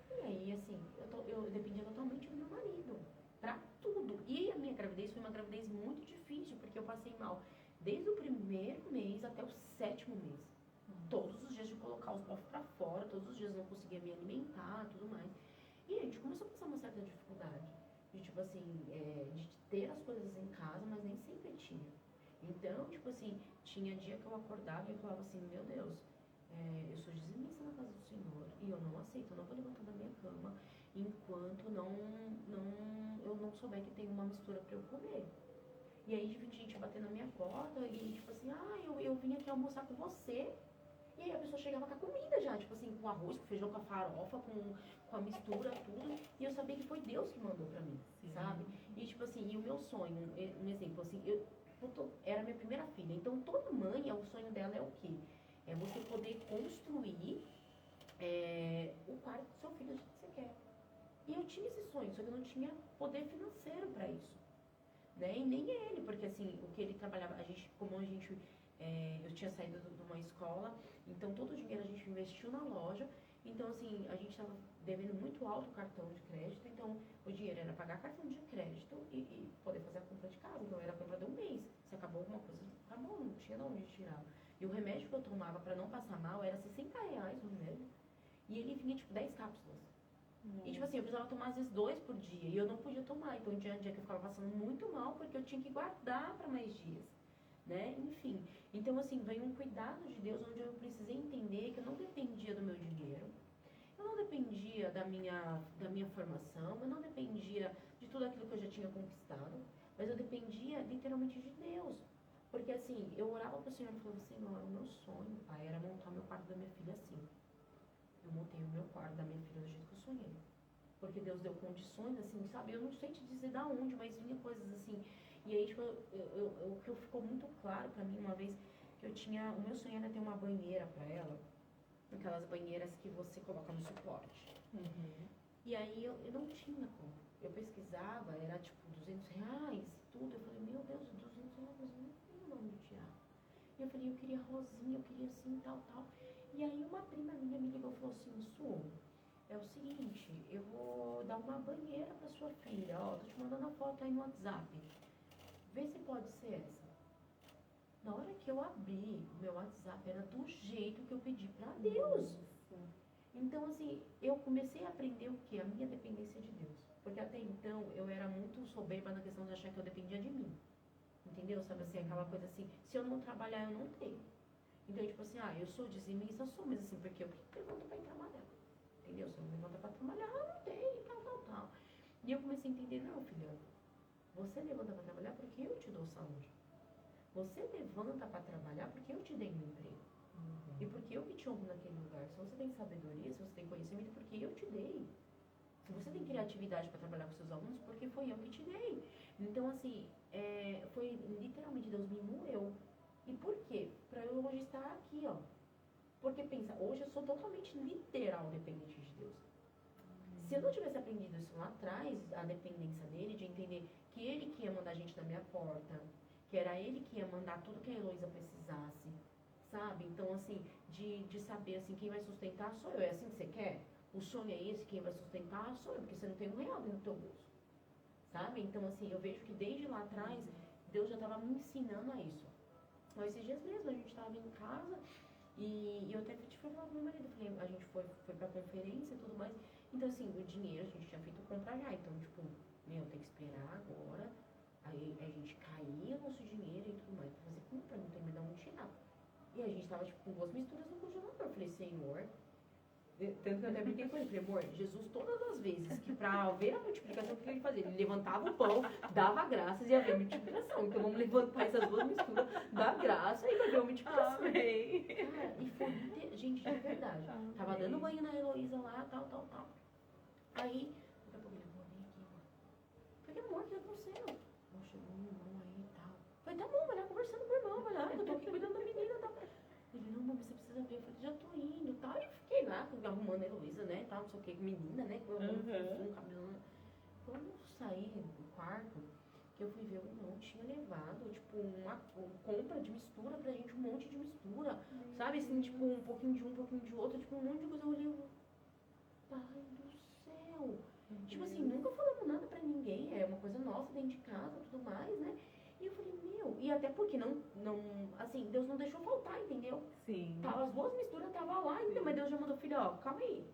E aí, assim, eu dependia totalmente do meu marido, pra tudo. E a minha gravidez foi uma gravidez muito difícil, porque eu passei mal desde o primeiro mês até o 7º mês. Todos os dias de colocar os bofos pra fora, todos os dias eu não conseguia me alimentar, tudo mais. E a gente começou a passar uma certa dificuldade. De, tipo assim, de ter as coisas em casa, mas nem sempre tinha. Então, tipo assim, tinha dia que eu acordava e eu falava assim, meu Deus, eu sou dizimista na casa do Senhor e eu não aceito, eu não vou levantar da minha cama enquanto eu não souber que tem uma mistura para eu comer. E aí gente bater na minha porta e tipo assim, eu vim aqui almoçar com você. E aí a pessoa chegava com a comida já, tipo assim, com arroz, com feijão, com a farofa, com a mistura, tudo. E eu sabia que foi Deus que mandou pra mim, sabe? E tipo assim, e o meu sonho, um exemplo assim, era minha primeira filha. Então toda mãe, o sonho dela é o quê? É você poder construir o quarto do seu filho do jeito que você quer. E eu tinha esse sonho, só que eu não tinha poder financeiro para isso. Né? E nem ele, porque assim, o que ele trabalhava, eu tinha saído de uma escola, então todo o dinheiro a gente investiu na loja, então assim, a gente estava devendo muito alto o cartão de crédito, então o dinheiro era pagar cartão de crédito e poder fazer a compra de casa, então era a compra de um mês. Se acabou alguma coisa, acabou, não tinha de onde tirar. E o remédio que eu tomava para não passar mal era R$60 o remédio, e ele vinha tipo 10 cápsulas. E tipo assim, eu precisava tomar às vezes 2 por dia, e eu não podia tomar, então tinha um dia que eu ficava passando muito mal, porque eu tinha que guardar para mais dias. Né? Enfim, então assim, veio um cuidado de Deus onde eu precisei entender que eu não dependia do meu dinheiro, eu não dependia da minha formação, eu não dependia de tudo aquilo que eu já tinha conquistado, mas eu dependia literalmente de Deus. Porque assim, eu orava para o Senhor e falava, Senhor, o meu sonho, pai, era montar o meu quarto da minha filha assim. Eu montei o meu quarto da minha filha do jeito que eu sonhei. Porque Deus deu condições, assim, sabe? Eu não sei te dizer da onde, mas vinha coisas assim. E aí, tipo, o que ficou muito claro pra mim uma vez, que o meu sonho era ter uma banheira pra ela, aquelas banheiras que você coloca no suporte. E aí eu não tinha como. Eu pesquisava, era tipo R$200, tudo. Eu falei, meu Deus, R$200, eu não tenho onde tirar. E eu falei, eu queria rosinha, eu queria assim, tal, tal. E aí uma prima minha me ligou e falou assim, Su, é o seguinte, eu vou dar uma banheira pra sua filha, ó, tô te mandando a foto aí no WhatsApp. Vê se pode ser essa. Na hora que eu abri, meu WhatsApp era do jeito que eu pedi pra Deus. Então, assim, eu comecei a aprender o quê? A minha dependência de Deus. Porque até então, eu era muito soberba na questão de achar que eu dependia de mim. Entendeu? Sabe assim, aquela coisa assim, se eu não trabalhar, eu não tenho. Então, tipo assim, eu sou dizimista, eu sou, mas assim, porque eu levanto pra ir trabalhar. Entendeu? Se eu não levanta pra trabalhar, eu não tenho, tal. E eu comecei a entender, não, filha, você levanta para trabalhar porque eu te dou saúde. Você levanta para trabalhar porque eu te dei um emprego. E porque eu que te honro naquele lugar. Se você tem sabedoria, se você tem conhecimento, porque eu te dei. Se você tem criatividade para trabalhar com seus alunos, porque foi eu que te dei. Então, assim, foi literalmente Deus me moeu. E por quê? Para eu hoje estar aqui, ó. Porque pensa, hoje eu sou totalmente literal dependente de Deus. Se eu não tivesse aprendido isso lá atrás, a dependência dele, de entender que ele que ia mandar a gente na minha porta, que era ele que ia mandar tudo que a Heloísa precisasse, sabe? Então, assim, de saber, assim, quem vai sustentar sou eu. É assim que você quer? O sonho é esse, quem vai sustentar sou eu, porque você não tem R$1 dentro do teu bolso, sabe? Então, assim, eu vejo que desde lá atrás, Deus já estava me ensinando a isso. Não, esses dias mesmo, a gente tava em casa e eu até fui falar pro meu marido, falei, a gente foi pra conferência e tudo mais. Então, assim, o dinheiro a gente tinha feito compra já. Então, tipo, tem que esperar agora. Aí a gente caía o nosso dinheiro e tudo mais pra fazer compra, não tem mais de onde tirar. E a gente tava, tipo, com 2 misturas no congelador. Eu falei, Senhor, tanto que eu até brinquei com ele, falei, amor, Jesus todas as vezes que pra ver a multiplicação, o que ele fazia? Ele levantava o pão, dava graças e ia ver a multiplicação. Então vamos levantar essas 2 misturas, dar graça e vai ver a multiplicação. Amém. Cara, e foi, gente, de verdade. Tava dando banho na Heloísa lá, tal. Aí, daqui a pouco ele, amor, vem aqui, amor. Falei, amor, o que tá acontecendo? Não, chegou um irmão aí e tal. Falei, tá bom, vai lá conversando com o irmão, vai lá, eu tô aqui cuidando da menina e tal. Ele, não, mas você precisa ver. Eu falei, já tô indo e tal. E fiquei lá, arrumando a Heloísa, né, tal, não sei o que, menina, né, com o cabelo. Quando eu saí do quarto, que eu fui ver, o irmão tinha levado, tipo, uma compra de mistura pra gente, um monte de mistura, sabe, assim, tipo, um pouquinho de um, um pouquinho de outro, tipo, um monte de coisa. Eu olhei, pai do céu. Tipo assim, nunca falamos nada pra ninguém, é uma coisa nossa dentro de casa, tudo mais, né? E eu falei, meu, e até porque não, assim, Deus não deixou faltar, entendeu? Sim. Tava, as 2 misturas tava lá ainda, mas Deus já mandou, filho, ó, calma aí,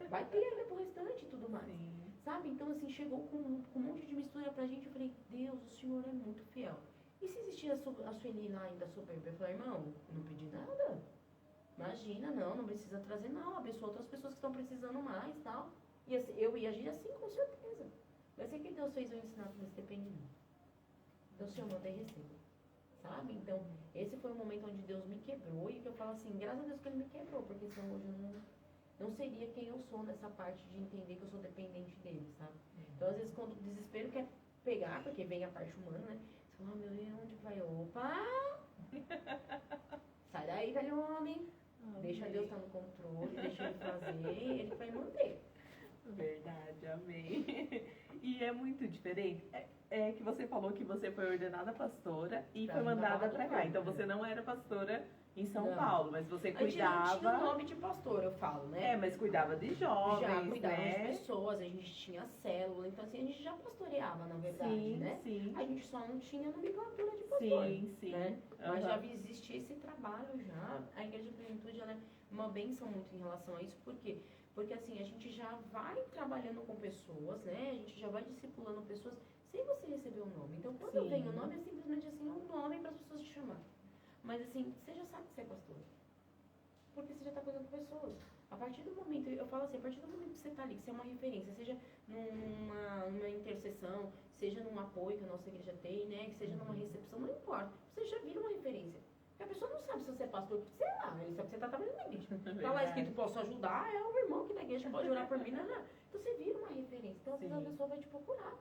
vai ter ainda pro restante e tudo mais. Sim. Sabe? Então, assim, chegou com um monte de mistura pra gente, eu falei, Deus, o Senhor é muito fiel. E se existia a Sueli lá ainda soberba? Eu falei, irmão, não pedi nada. Imagina, não precisa trazer não, abençoa outras pessoas que estão precisando mais e tal. E assim, eu ia agir assim, com certeza. Vai ser que Deus fez eu ensinar tudo isso, depende de mim. Então, o Senhor manda e receba. Sabe? Então, esse foi o momento onde Deus me quebrou e que eu falo assim, graças a Deus que Ele me quebrou, porque senão hoje eu não seria quem eu sou nessa parte de entender que eu sou dependente dele, sabe? Então, às vezes, quando o desespero quer pegar, porque vem a parte humana, né? Você fala, meu Deus, onde vai? Opa! Sai daí, velho homem. Deixa Deus estar no controle, deixa Ele fazer, Ele vai manter. Verdade, amém. E é muito diferente. É que você falou que você foi ordenada pastora e foi mandada pra cá. Então você não era pastora em São Paulo, mas você cuidava. A gente não tinha o nome de pastor, eu falo, né? É, mas cuidava de jovens, já cuidava né? de pessoas, a gente tinha célula, então assim, a gente já pastoreava, na verdade, Sim, né? sim. A gente só não tinha nomenclatura de pastor, Sim. né? Uhum. Mas já existia esse trabalho já. A Igreja Plenitude, ela é uma bênção muito em relação a isso, por quê? Porque assim, a gente já vai trabalhando com pessoas, né? A gente já vai discipulando pessoas sem você receber o nome. Então, quando vem o nome, é simplesmente assim, um nome para as pessoas te chamar. Mas assim, você já sabe que você é pastor. Porque você já está cuidando com pessoas. A partir do momento, eu falo assim, a partir do momento que você está ali, que você é uma referência, seja numa intercessão, seja num apoio que a nossa igreja tem, né? Que seja numa recepção, não importa. Você já vira uma referência. Porque a pessoa não sabe se você é pastor, porque sei lá, ele sabe que você está trabalhando na igreja. Está lá escrito, posso ajudar, é o irmão que na igreja pode orar por mim, não. Então você vira uma referência. Então às vezes a pessoa vai te procurar.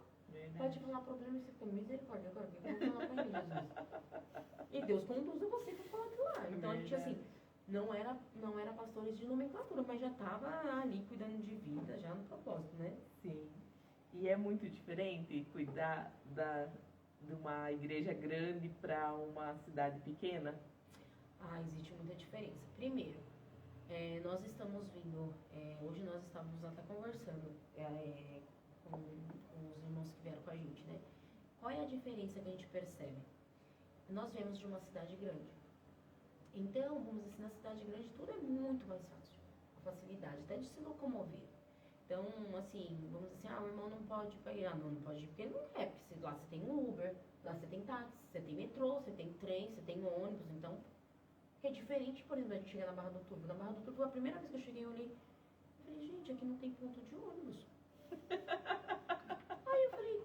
Vai te falar problema e você fica, misericórdia, agora o que eu vou falar pra ele, Jesus? E Deus conduz você pra falar de lá. Então a gente assim, não era pastores de nomenclatura, mas já estava ali cuidando de vida, já no propósito, né? Sim. E é muito diferente cuidar de uma igreja grande para uma cidade pequena? Existe muita diferença. Primeiro, nós estamos vindo, hoje nós estávamos até conversando com os irmãos que vieram com a gente, né? Qual é a diferença que a gente percebe? Nós viemos de uma cidade grande. Então, vamos dizer assim, na cidade grande tudo é muito mais fácil. A facilidade até de se locomover. Então, assim, vamos dizer assim, o irmão não pode pegar, não pode ir, porque não é, porque lá você tem Uber, lá você tem táxi, você tem metrô, você tem trem, você tem ônibus, então, que é diferente, por exemplo, a gente chegar na Barra do Turvo. Na Barra do Turvo, a primeira vez que eu cheguei, eu olhei, gente, aqui não tem ponto de ônibus. Aí eu falei,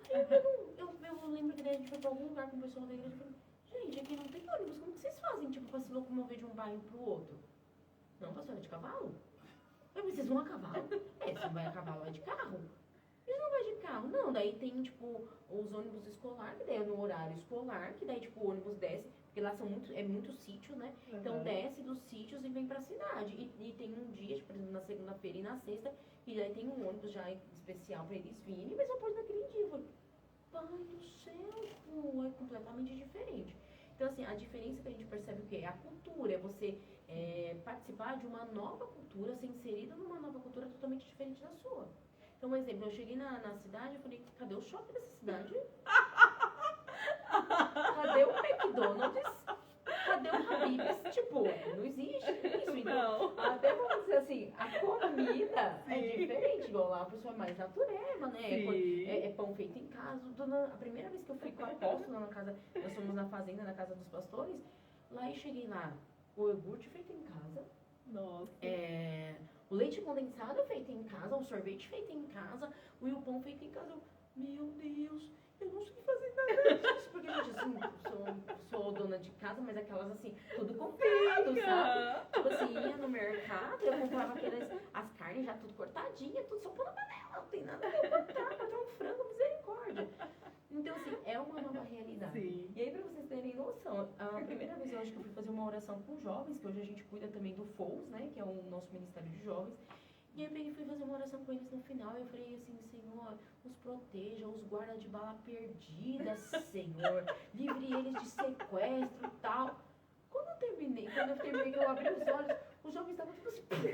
eu lembro que daí a gente foi pra algum lugar com o pessoal da igreja, eu falei, gente, aqui não tem ônibus, como que vocês fazem, tipo, pra se locomover de um bairro pro outro? Não, pastor, é de cavalo? Eu falei, vocês vão a cavalo? Você não vai a cavalo, vai de carro. Eles não vai de carro, não, daí tem, tipo, os ônibus escolar, que daí é no horário escolar, que daí, tipo, o ônibus desce, porque lá é muito sítio, né? Uhum. Então desce dos sítios e vem pra cidade. E tem um dia, tipo, por exemplo, na segunda-feira e na sexta, e daí tem um ônibus já especial pra eles virem, mas só pode naquele dia. Eu falei, pai do céu, pô, é completamente diferente. Então, assim, a diferença que a gente percebe o quê? É a cultura, é você participar de uma nova cultura, ser inserida numa nova cultura totalmente diferente da sua. Então, um exemplo, eu cheguei na cidade e falei, cadê o shopping dessa cidade? Cadê o McDonald's? Cadê o Habib's? Tipo, não existe isso. Então, Não. até vamos dizer assim, a comida é Sim. diferente, igual lá a pessoa é mais natureba, né? Sim. É pão feito em casa. A primeira vez que eu fui com a apóstola na casa, nós fomos na fazenda, na casa dos pastores, lá e cheguei lá, o iogurte feito em casa, Nossa. o leite condensado feito em casa, o sorvete feito em casa, o pão feito em casa. Meu Deus, eu não sei fazer nada disso, porque, gente, assim, sou dona de casa, mas aquelas, assim, tudo comprado, sabe? Tipo assim, ia no mercado, eu comprava as carnes já tudo cortadinhas, tudo só pôr na panela, não tem nada a cortar, até um frango, misericórdia. Então, assim, é uma nova realidade. Sim. E aí, pra vocês terem noção, a primeira vez eu acho que eu fui fazer uma oração com jovens, que hoje a gente cuida também do FOUS, né, que é o nosso Ministério de Jovens. E aí eu peguei e fui fazer uma oração com eles no final, e eu falei assim, Senhor, os proteja, os guarda de bala perdida, Senhor, livre eles de sequestro e tal. Quando eu terminei, que eu abri os olhos, os jovens estavam tipo assim. Aí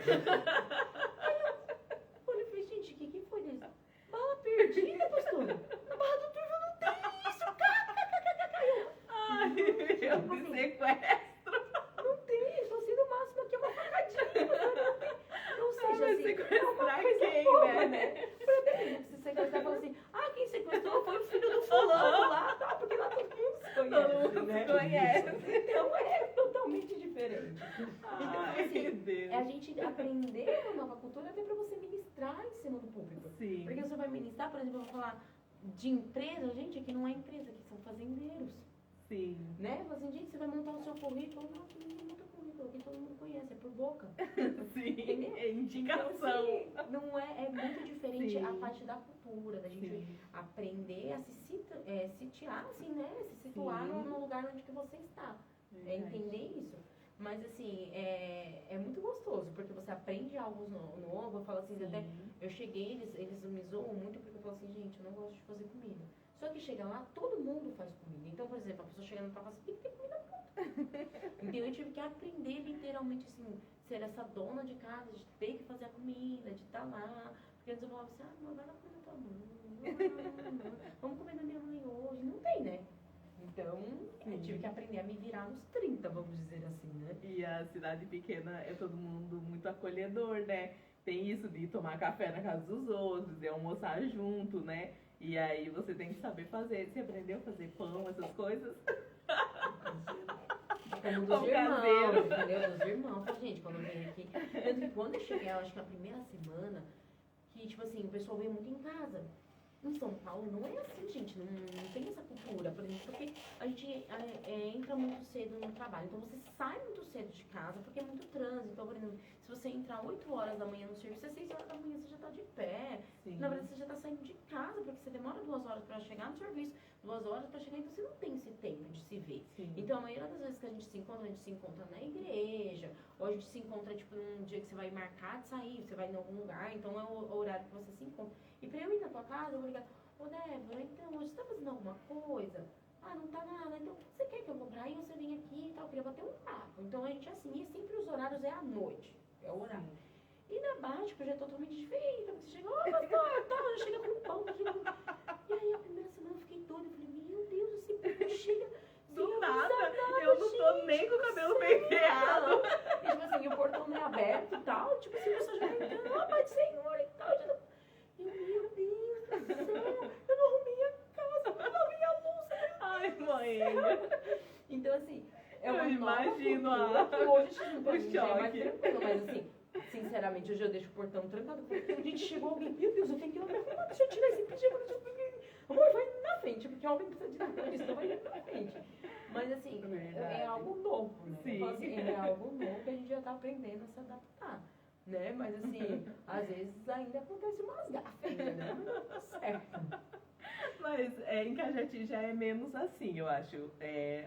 eu falei, gente, o que foi deles? Bala perdida, pastora? Na Barra do Turvo não tem isso, cara. Ai, meu Deus, sequestro. Não tem, eu tô sendo o máximo aqui, é uma facadinha, não tem. Ou seja, Vai assim, é uma sequestrar coisa quem, boba, né? Foi até que se sequestrar, falou assim, quem sequestrou foi o filho do fulano lá, tá? Porque lá todo mundo se conhece, Todo mundo né? se conhece. Então é totalmente diferente. Então, Ai, assim, meu Deus. é a gente aprender uma nova cultura até pra você ministrar em cima do público. Sim. Porque você vai ministrar, por exemplo, eu vou falar de empresa, gente, aqui não é empresa, aqui são fazendeiros. Sim. Né? Fala assim, gente, você vai montar o seu currículo, não, aqui ninguém monta currículo, aqui todo mundo conhece, é por boca. Sim. Entendeu? É indicação. Então, assim, não é muito diferente Sim. a parte da cultura, da gente Sim. aprender a sitiar, assim, né? Se situar Sim. no lugar onde que você está. É Verdade. entender isso. Mas, assim, é muito gostoso, porque você aprende algo novo. Eu falo assim, Sim. até eu cheguei, eles me zoam muito, porque eu falo assim, gente, eu não gosto de fazer comida. Só que chega lá, todo mundo faz comida. Então, por exemplo, a pessoa chega na tua casa, tem que ter comida pronta. Então, eu tive que aprender literalmente, assim, ser essa dona de casa, de ter que fazer a comida, de estar lá. Porque antes eu falava assim, mãe, vai lá comer na tua mãe. Vamos comer na minha mãe hoje. Não tem, né? Então, eu tive que aprender a me virar nos 30, vamos dizer assim, né? E a cidade pequena é todo mundo muito acolhedor, né? Tem isso de tomar café na casa dos outros, de almoçar junto, né? E aí você tem que saber fazer. Você aprendeu a fazer pão, essas coisas? Como Pão dos irmãos, caseiro. entendeu? Dos irmãos. Então, gente, quando eu venho aqui. Tanto que quando eu cheguei, eu acho que na primeira semana, que, tipo assim, o pessoal veio muito em casa. Em São Paulo não é assim, gente, não tem essa cultura, por exemplo, porque a gente entra muito cedo no trabalho, então você sai muito cedo de casa, porque é muito trânsito. Então, por exemplo, se você entrar 8 horas da manhã no serviço, às 6 horas da manhã você já está de pé. Sim. Na verdade, você já está saindo de casa, porque você demora 2 horas para chegar no serviço, 2 horas para chegar, então você não tem esse tempo de se ver. Sim. Então, a maioria das vezes que a gente se encontra na igreja, ou a gente se encontra, tipo, num dia que você vai marcar de sair, você vai em algum lugar, então é o horário que você se encontra. E pra eu ir na tua casa, eu vou ligar, ô Débora, então, hoje você tá fazendo alguma coisa? Não tá nada, então você quer que eu vou pra aí, você vem aqui e tal, eu queria bater um papo. Então a gente assim, e sempre os horários é à noite, é o horário. E na Barra, tipo, já é totalmente diferente, então você chega, pastor, tá, já chega com pão, já chega com... E aí a primeira semana eu fiquei doida, eu falei, meu Deus, esse povo chega... Do nada, eu não tô nem com o cabelo penteado. E tipo assim, o portão meio aberto e tal, tipo assim, a pessoa já vai entrando, Pai do Senhor e tal. E eu, meu Deus do céu, eu não arrumei a casa, eu não arrumei a louça. Ai, mãe. Então, assim, é uma Eu imagino nova cultura, que hoje a gente o já é mais choque. tranquilo, mas assim, sinceramente, hoje eu deixo o portão trancado. Gente, chegou alguém, meu Deus, eu tenho que ir lá me arrumar, deixa eu tirar esse pijama, amor, vai na frente, porque homem precisa de nada disso, então vai na frente. Mas assim, Verdade. é algo novo, né? Sim. Eu falo assim, é algo novo que a gente já tá aprendendo a se adaptar, né? Mas assim, às vezes ainda acontece umas gafas ainda, né? Mas tá certo. Mas em Cajati já é menos assim, eu acho,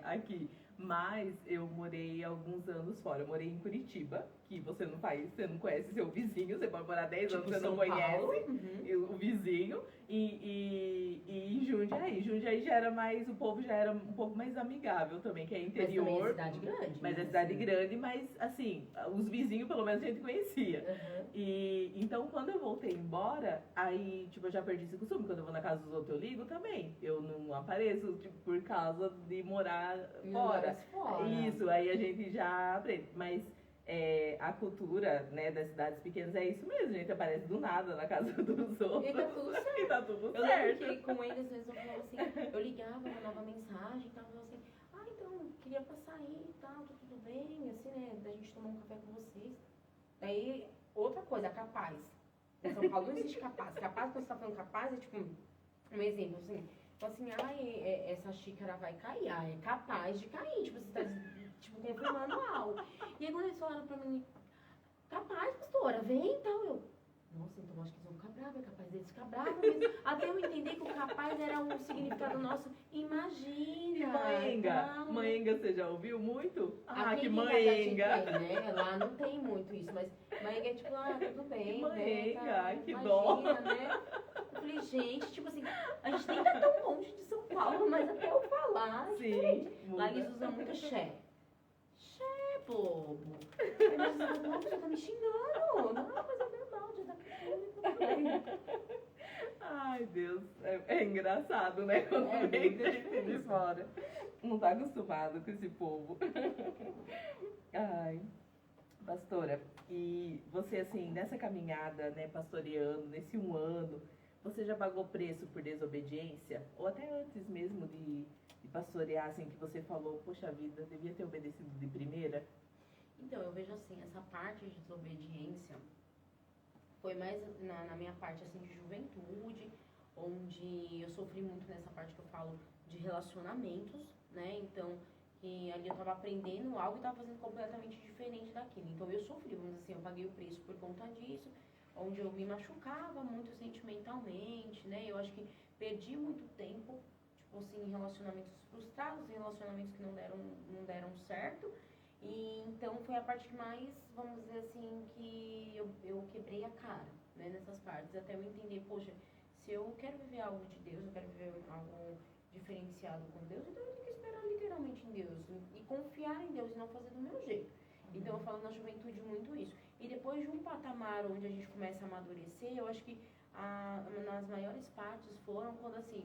aqui. Mas eu morei alguns anos fora. Eu morei em Curitiba. que você não conhece seu vizinho, você pode morar 10 anos, Tipo você não São conhece Paulo. Uhum. o vizinho. E em Jundiaí. Jundiaí já era mais, o povo já era um pouco mais amigável também, que é Mas também é interior. cidade grande. Mas né, é cidade assim. grande, mas assim, os vizinhos pelo menos a gente conhecia. Uhum. E então quando eu voltei embora, aí tipo, eu já perdi esse costume. Quando eu vou na casa dos outros, eu ligo também. Eu não apareço, tipo, por causa de morar fora. Fora. Isso, aí a gente já aprende. Mas a cultura, né, das cidades pequenas é isso mesmo, a gente aparece do nada na casa dos outros. E tá tudo certo. E tá tudo Eu certo. lembro que com ele, às vezes, eu falava assim, eu ligava, mandava mensagem e tal, falava assim, então, queria passar aí e tal, tá tudo bem, assim, né, da gente tomar um café com vocês. Daí, outra coisa, capaz. Em São Paulo não existe capaz. Capaz, quando você tá falando capaz, é tipo, um exemplo, assim, fala assim, essa xícara vai cair, é capaz de cair, tipo, você tá, tipo, confirmando algo. E aí, quando eles falaram pra mim, capaz, pastora, vem então, nossa, então acho que eles vão ficar bravos, é capaz deles ficar bravos mesmo. Até eu entender que o capaz era um significado nosso, imagina. E Maenga? Tal. Maenga, você já ouviu muito? Aqui Que em Itajaí Maenga! tem, né? Lá não tem muito isso, mas Maenga é tipo, tudo bem, Que né? Maenga, que imagina, dó. né? Eu falei, gente, tipo assim, a gente nem tá tão longe de São Paulo, mas até eu falar, é diferente. Sim, Lá eles usam muito xé. Xé, bobo. Aí eles dizem, não, você tá me xingando. Não, mas é verdade, é daqui. Ai, Deus, é engraçado, né? Quando vem gente de fora. Não tá acostumado com esse povo. Ai, pastora, e você, assim, nessa caminhada, né, pastoreando, nesse 1 ano, você já pagou preço por desobediência? Ou até antes mesmo de pastorear, assim, que você falou, poxa vida, devia ter obedecido de primeira? Então, eu vejo assim, essa parte de desobediência foi mais na minha parte assim de juventude, onde eu sofri muito nessa parte que eu falo de relacionamentos, né? Então, que ali eu tava aprendendo algo e tava fazendo completamente diferente daquilo. Então, eu sofri, vamos dizer assim, eu paguei o preço por conta disso, onde eu me machucava muito sentimentalmente, né? Eu acho que perdi muito tempo, tipo assim, em relacionamentos frustrados, em relacionamentos que não deram certo. E então foi a parte que mais, vamos dizer assim, que eu quebrei a cara, né, nessas partes, até eu entender, poxa, se eu quero viver algo de Deus, eu quero viver algo diferenciado com Deus, então eu tenho que esperar literalmente em Deus e confiar em Deus e não fazer do meu jeito. Então eu falo na juventude muito isso. E depois de um patamar onde a gente começa a amadurecer, eu acho que nas maiores partes foram quando assim,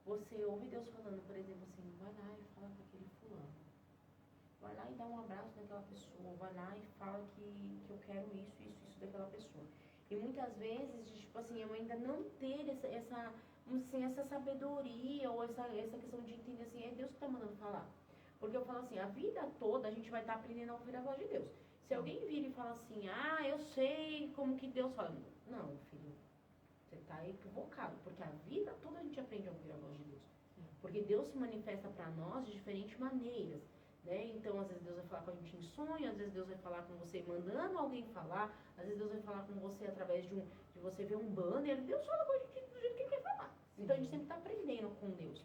você ouve Deus falando, por exemplo, assim, vai lá e fala com aquele fulano. Vai lá e dá um abraço naquela pessoa, vai lá e fala que eu quero isso daquela pessoa. E muitas vezes, tipo assim, eu ainda não ter essa sabedoria ou essa questão de entender assim, é Deus que está mandando falar. Porque eu falo assim, a vida toda a gente vai estar aprendendo a ouvir a voz de Deus. Se alguém vira e fala assim, eu sei como que Deus fala. Não, filho, você está equivocado, porque a vida toda a gente aprende a ouvir a voz de Deus. Porque Deus se manifesta para nós de diferentes maneiras. Né? Então, às vezes Deus vai falar com a gente em sonho, às vezes Deus vai falar com você mandando alguém falar, às vezes Deus vai falar com você através de você ver um banner. Deus fala com a gente do jeito que ele quer falar. Então, a gente sempre está aprendendo com Deus.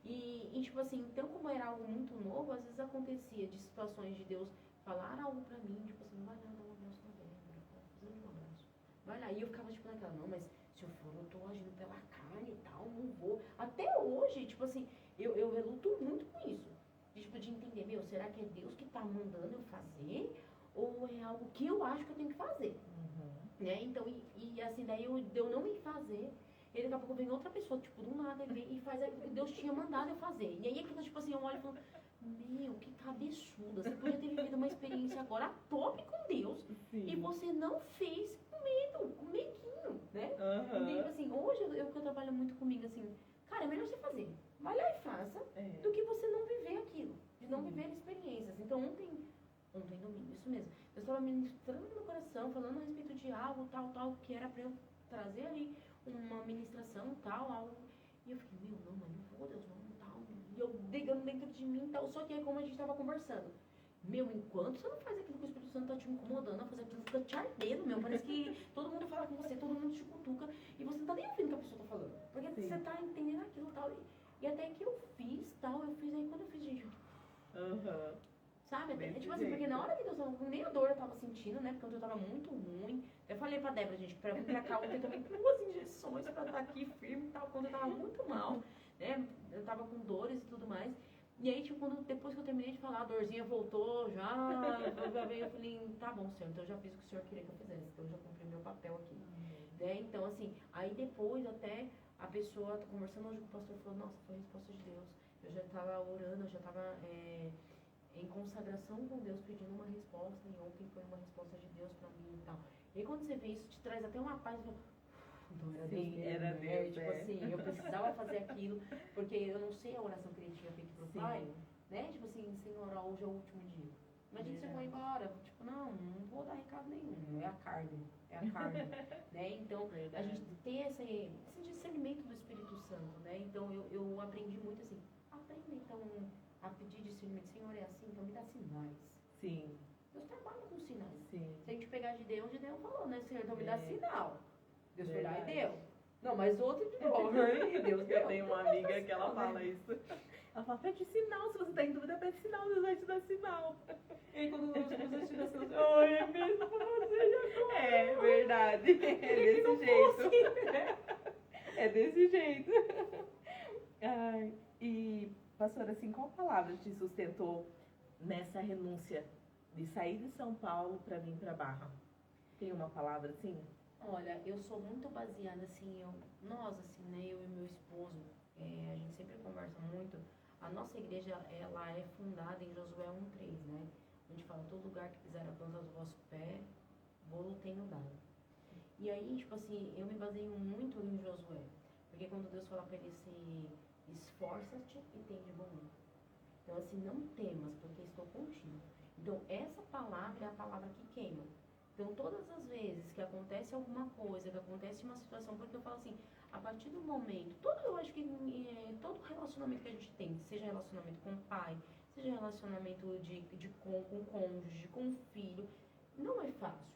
E, tipo assim, então, como era algo muito novo, às vezes acontecia de situações de Deus falar algo pra mim, tipo assim, vai lá dar um abraço na Débora, fazendo um abraço. Vai lá. E eu ficava, tipo, naquela, não, mas se eu for, eu tô agindo pela carne e tal, não vou. Até hoje, tipo assim, eu reluto muito com isso. De entender, será que é Deus que está mandando eu fazer? Ou é algo que eu acho que eu tenho que fazer? Né? Então, e assim, daí eu não me fazer, e daqui a pouco vem outra pessoa, tipo, do nada, ele vem e faz aquilo que Deus tinha mandado eu fazer. E aí aquilo, tipo assim, eu olho e falo, que cabeçuda, você podia ter vivido uma experiência agora top com Deus, Sim. e você não fez com medo, com medinho, né? E tipo assim, hoje eu trabalho muito comigo, assim, cara, é melhor você fazer. Vai lá e faça, do que você não viver aquilo, de não viver experiências. Então, ontem domingo, isso mesmo, eu estava ministrando no meu coração, falando a respeito de algo, tal, que era para eu trazer ali uma ministração, algo. E eu fiquei, não, mas não vou, Deus, não, tal. E eu brigando dentro de mim, tal. Só que aí, como a gente estava conversando, enquanto você não faz aquilo que o Espírito Santo está te incomodando a fazer, aquilo fica te ardendo, parece que todo mundo fala com você, todo mundo te cutuca, e você não tá nem ouvindo o que a pessoa está falando, porque Sim. você está entendendo aquilo, tal. E até que eu fiz, aí quando eu fiz, gente, Sabe? Desse Tipo assim, porque jeito. na hora que Deus tava, nem a dor eu tava sentindo, né? Porque eu tava muito ruim. Eu falei pra Débora, gente, pra vir pra cá ontem eu tomei 2 injeções pra estar aqui firme e tal, quando eu tava muito mal, né? Eu tava com dores e tudo mais. E aí, tipo, depois que eu terminei de falar, a dorzinha voltou já. Eu falei, tá bom, senhor, então eu já fiz o que o senhor queria que eu fizesse, então eu já cumpri meu papel aqui. Né? Então, assim, aí depois até a pessoa, conversando hoje com o pastor, falou, nossa, foi a resposta de Deus. Eu já estava orando, eu já estava em consagração com Deus, pedindo uma resposta, e ontem foi uma resposta de Deus para mim e tal. E aí quando você vê isso, te traz até uma paz, então era Deus Sim, mesmo, era né? Deus, Tipo assim, eu precisava fazer aquilo, porque eu não sei a oração que ele tinha feito pro pai, né? Tipo assim, Senhor, hoje é o último dia. Imagina você vai embora, tipo, não vou dar recado nenhum, é a carne, né? Então, a gente ter esse discernimento do Espírito Santo, né? Então, eu aprendi muito assim, aprenda então a pedir discernimento, Senhor, é assim, então me dá sinais. Sim, Deus trabalha com sinais. sim. Se a gente pegar de Deus falou, né, Senhor, então me dá sinal. Deus foi lá e Verdade. deu. Não, mas outro de novo, aí Deus deu. Eu tenho uma amiga que ela fala isso. Ela fala, pede sinal, se você tá em dúvida, pede sinal, Deus vai te dar sinal. E aí quando Deus te dá sinal, ai, é mesmo pra você e agora? É verdade, é desse jeito. É desse jeito. Ai, e, pastora, assim, qual palavra te sustentou nessa renúncia de sair de São Paulo para vir para Barra? Tem uma palavra assim? Olha, eu sou muito baseada assim, nós assim, né, eu e meu esposo, a gente sempre conversa muito. A nossa igreja, ela é fundada em Josué 1:3, né? A gente fala, todo lugar que quiser a planta do vosso pé, vou tenho dado. E aí, tipo assim, eu me baseio muito em Josué. Porque quando Deus fala pra ele assim, esforça-te e tem de bom ânimo. Então assim, não temas, porque estou contigo. Então essa palavra é a palavra que queima. Então todas as vezes que acontece alguma coisa, que acontece uma situação, porque eu falo assim, a partir do momento, eu acho que todo relacionamento que a gente tem, seja relacionamento com o pai, seja relacionamento com o cônjuge, com o filho, não é fácil.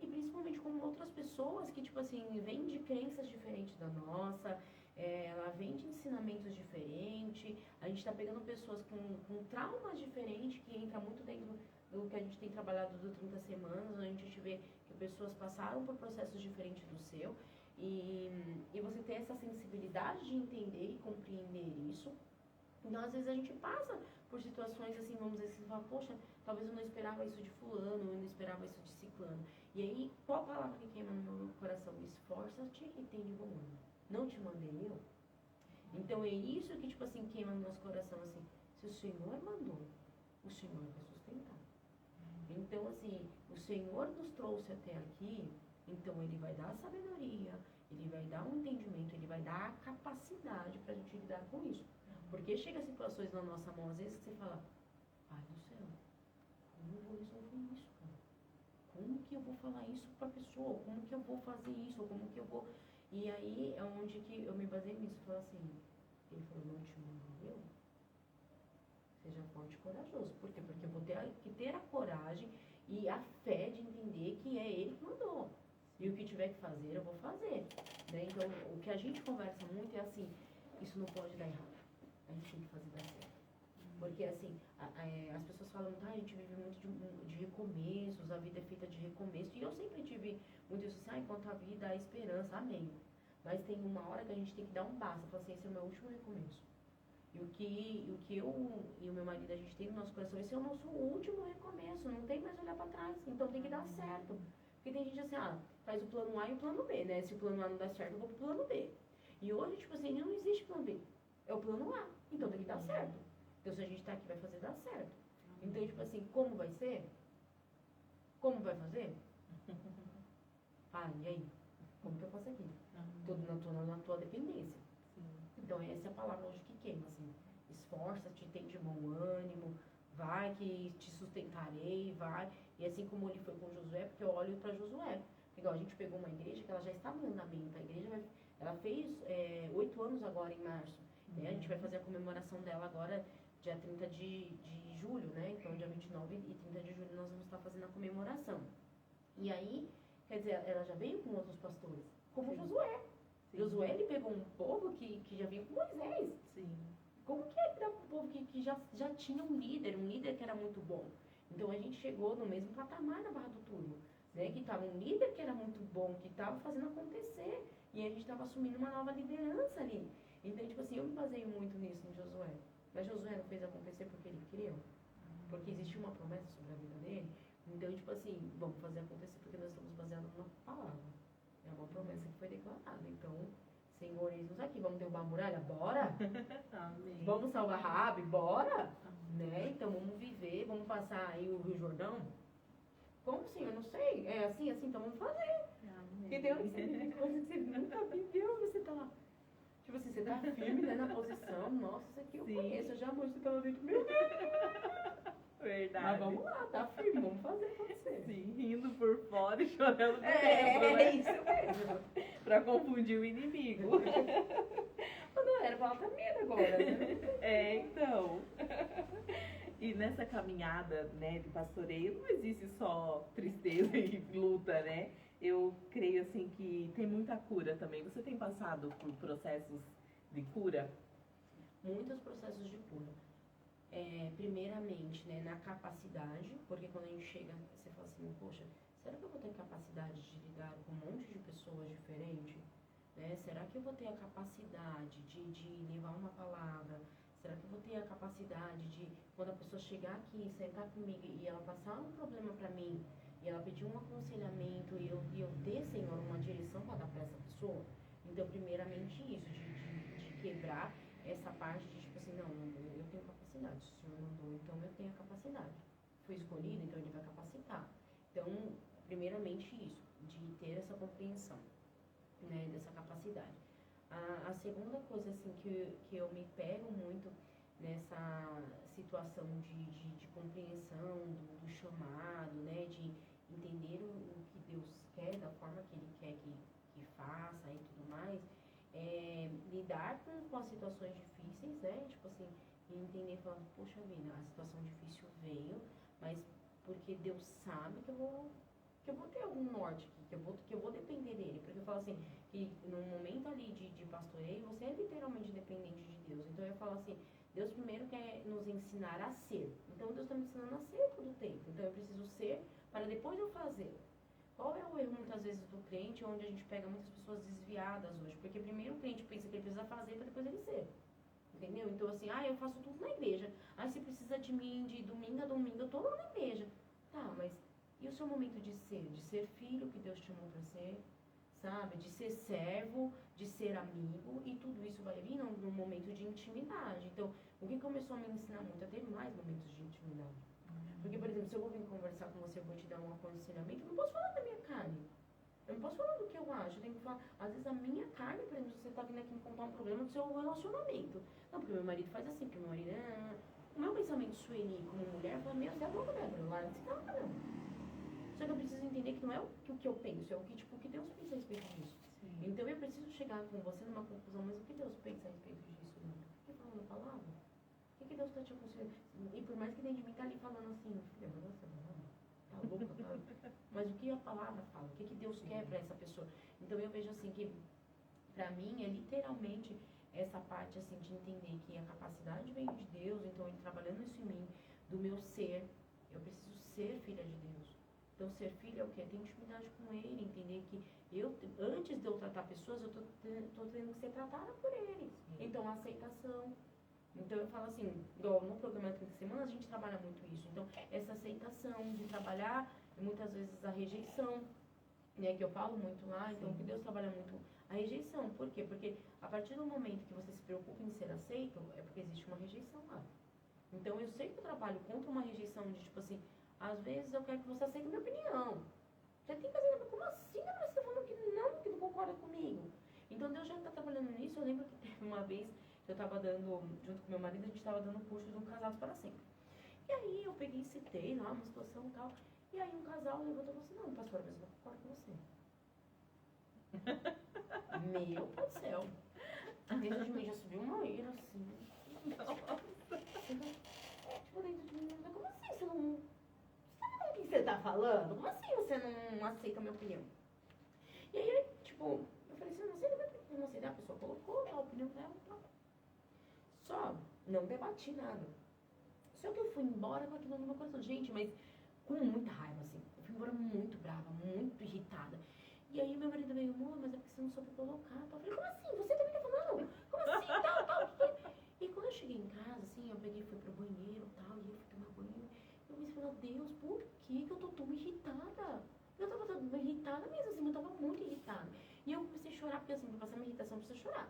E principalmente com outras pessoas que, tipo assim, vêm de crenças diferentes da nossa, ela vem de ensinamentos diferentes, a gente está pegando pessoas com traumas diferentes, que entra muito dentro do que a gente tem trabalhado do 30 semanas, onde a gente vê que pessoas passaram por processos diferentes do seu, e você ter essa sensibilidade de entender e compreender isso. Então, às vezes a gente passa por situações assim, vamos dizer assim, fala, poxa, talvez eu não esperava isso de fulano, eu não esperava isso de ciclano. E aí, qual a palavra que queima no meu coração? Esforça-te e tem de bom ânimo. Não te mandei eu? Então, é isso que, tipo assim, queima no nosso coração, assim, se o Senhor mandou, o Senhor vai sustentar. Então, assim, o Senhor nos trouxe até aqui, então Ele vai dar a sabedoria, Ele vai dar um entendimento, Ele vai dar a capacidade para a gente lidar com isso. Porque chega situações na nossa mão, às vezes, que você fala, Pai do céu, como eu vou resolver isso, cara? Como que eu vou falar isso para a pessoa? Como que eu vou fazer isso? Como que eu vou... E aí é onde que eu me baseei nisso. Eu falei assim, ele falou, não te mando eu? Seja forte e corajoso. Por quê? Porque eu vou ter que ter a coragem e a fé de entender que é ele que mandou. E o que tiver que fazer, eu vou fazer. Né? Então, o que a gente conversa muito é assim, isso não pode dar errado. A gente tem que fazer dar certo. Porque assim, as pessoas falam, a gente vive muito de recomeços, a vida é feita de recomeços. E eu sempre tive muito isso assim, enquanto a vida há esperança, amém. Mas tem uma hora que a gente tem que dar um basta, falar assim, esse é o meu último recomeço. E o que eu e o meu marido, a gente tem no nosso coração, esse é o nosso último recomeço, não tem mais olhar pra trás, então tem que dar certo. Porque tem gente assim, faz o plano A e o plano B, né? Se o plano A não dá certo, eu vou pro plano B. E hoje, tipo assim, não existe plano B, é o plano A, então tem que dar certo. Então se a gente tá aqui, vai fazer dar certo. Então, tipo assim, como vai ser? Como vai fazer? E aí? Como que eu faço aqui? Tudo na tua dependência. Então, essa é a palavra hoje que queima, assim. Esforça-te, tem de bom ânimo, vai que te sustentarei, vai. E assim como ele foi com Josué, porque eu olho para Josué. Igual a gente pegou uma igreja que ela já estava em andamento. A igreja ela fez 8 anos agora em março. Né? A gente vai fazer a comemoração dela agora, dia 30 de julho, né? Então, dia 29 e 30 de julho nós vamos estar fazendo a comemoração. E aí, quer dizer, ela já veio com outros pastores, como Josué. Josué, ele pegou um povo que já vinha com Moisés. Sim. como que é que dá para um povo que já tinha um líder que era muito bom? Então a gente chegou no mesmo patamar na Barra do Túlio, né? Que estava um líder que era muito bom, que estava fazendo acontecer, e a gente estava assumindo uma nova liderança ali. Então, tipo assim, eu me baseio muito nisso em Josué. Mas Josué não fez acontecer porque ele queria, porque existia uma promessa sobre a vida dele. Então, tipo assim, vamos fazer acontecer porque nós estamos baseados numa palavra. É uma promessa que foi declarada. Então, Senhor, eis-nos aqui, vamos derrubar a muralha? Bora! Amém. Vamos salvar Raabe? Bora! Né? Então, vamos viver, vamos passar aí o Rio Jordão? Como, Senhor? Não sei. É assim, então vamos fazer. Amém. Entendeu? Tem coisa que você nunca viveu, você tá lá. Tipo assim, você tá firme, né, na posição. Nossa, isso aqui eu Sim. conheço, eu já mostro que ela dentro. Meu Deus! Verdade. Mas vamos lá, tá firme, vamos fazer acontecer. Sim, rindo por fora e chorando por É, dentro, né? isso mesmo. Pra confundir o inimigo. Não era pra ela ter medo agora, né? É, então. E nessa caminhada, né, de pastoreio, não existe só tristeza e luta, né? Eu creio, assim, que tem muita cura também. Você tem passado por processos de cura? Muitos processos de cura. Primeiramente, né, na capacidade, porque quando a gente chega, você fala assim, poxa, será que eu vou ter capacidade de lidar com um monte de pessoas diferentes? Né? Será que eu vou ter a capacidade de levar uma palavra? Será que eu vou ter a capacidade de, quando a pessoa chegar aqui, sentar comigo e ela passar um problema para mim, e ela pedir um aconselhamento, e eu ter, Senhor, uma direção para dar para essa pessoa? Então, primeiramente isso, de quebrar essa parte de, tipo assim, não, eu tenho capacidade, o Senhor mandou, então eu tenho a capacidade. Fui escolhido, então ele vai capacitar. Então, primeiramente isso, de ter essa compreensão, né, dessa capacidade. A segunda coisa, assim, que eu me pego muito nessa situação de compreensão do chamado, né, de entender o que Deus quer, da forma que Ele quer que faça e tudo mais, lidar com as situações difíceis, né, tipo assim, e entender, falando, poxa vida, a situação difícil veio, mas porque Deus sabe que eu vou ter algum norte aqui, que eu vou depender dele. Porque eu falo assim, que no momento ali de pastoreio, você é literalmente dependente de Deus. Então eu falo assim, Deus primeiro quer nos ensinar a ser. Então Deus está me ensinando a ser todo o tempo. Então eu preciso ser para depois eu fazer. Qual é o erro muitas vezes do crente, onde a gente pega muitas pessoas desviadas hoje? Porque primeiro o crente pensa que ele precisa fazer para depois ele ser. Entendeu? Então assim, eu faço tudo na igreja. Você precisa de mim de domingo a domingo, eu tô lá na igreja. Tá, mas e o seu momento de ser filho que Deus te chamou para ser, sabe? De ser servo, de ser amigo, e tudo isso vai vir num momento de intimidade. Então, o que começou a me ensinar muito é ter mais momentos de intimidade. Porque, por exemplo, se eu vou vir conversar com você, eu vou te dar um aconselhamento, eu não posso falar da minha carne. Eu não posso falar do que eu acho, eu tenho que falar, às vezes a minha carne, por exemplo, você tá vindo aqui me contar um problema do seu relacionamento. Não, porque meu marido faz assim, porque meu marido O meu pensamento sueli como mulher, fala, meu Deus, louca, velho, lá não se dá, não. Só que eu preciso entender que não é o que eu penso, é o que Deus pensa a respeito disso. Sim. Então eu preciso chegar com você numa conclusão, mas o que Deus pensa a respeito disso? Né? O que fala na palavra? O que Deus está te aconselhando? E por mais que dentro de mim tá ali falando assim, filha, mas você tá louca, tá? Mas o que a palavra fala? O que Deus quer para essa pessoa? Então eu vejo assim que, para mim, é literalmente essa parte assim de entender que a capacidade vem de Deus, então ele trabalhando isso em mim, do meu ser, eu preciso ser filha de Deus. Então, ser filho é o quê? Ter intimidade com ele, entender que antes de eu tratar pessoas, eu tô tendo que ser tratada por ele. Então, a aceitação. Então, eu falo assim, igual no programa 30 Semanas, a gente trabalha muito isso. Então, essa aceitação de trabalhar, muitas vezes, a rejeição, né, que eu falo muito lá. Então, que Deus trabalha muito a rejeição. Por quê? Porque a partir do momento que você se preocupa em ser aceito, é porque existe uma rejeição lá. Então, eu sei que eu trabalho contra uma rejeição de, tipo assim, às vezes eu quero que você aceite a minha opinião. Você tem que fazer, como assim? Você está falando que não concorda comigo? Então Deus já está trabalhando nisso. Eu lembro que teve uma vez que eu estava dando, junto com meu marido, a gente estava dando curso de um Casados para Sempre. E aí eu peguei e citei lá uma situação e tal. E aí um casal levantou e falou assim, não, pastora, mas eu não concordo com você. Meu pai do céu. Dentro de mim já subiu uma ira assim. Tipo, dentro de mim, como assim você não... o que você tá falando? Como assim você não aceita a minha opinião? E aí, tipo, eu falei assim, não sei, a pessoa colocou a opinião dela e tal. Só Não debati nada. Só que eu fui embora com aquilo no meu coração. Gente, mas com muita raiva, assim. Eu fui embora muito brava, muito irritada. E aí meu marido veio, amor, mas é porque você não soube colocar. Eu falei, como assim? Você também tá falando? Como assim? Tal. E quando eu cheguei em casa, assim, eu peguei, fui pro banheiro e tal, e eu fui tomar banho. Eu me falei, Deus, por que eu tô tão irritada? Eu tava tão irritada mesmo, assim, eu tava muito irritada. E eu comecei a chorar, porque assim, pra passar minha irritação, eu preciso chorar.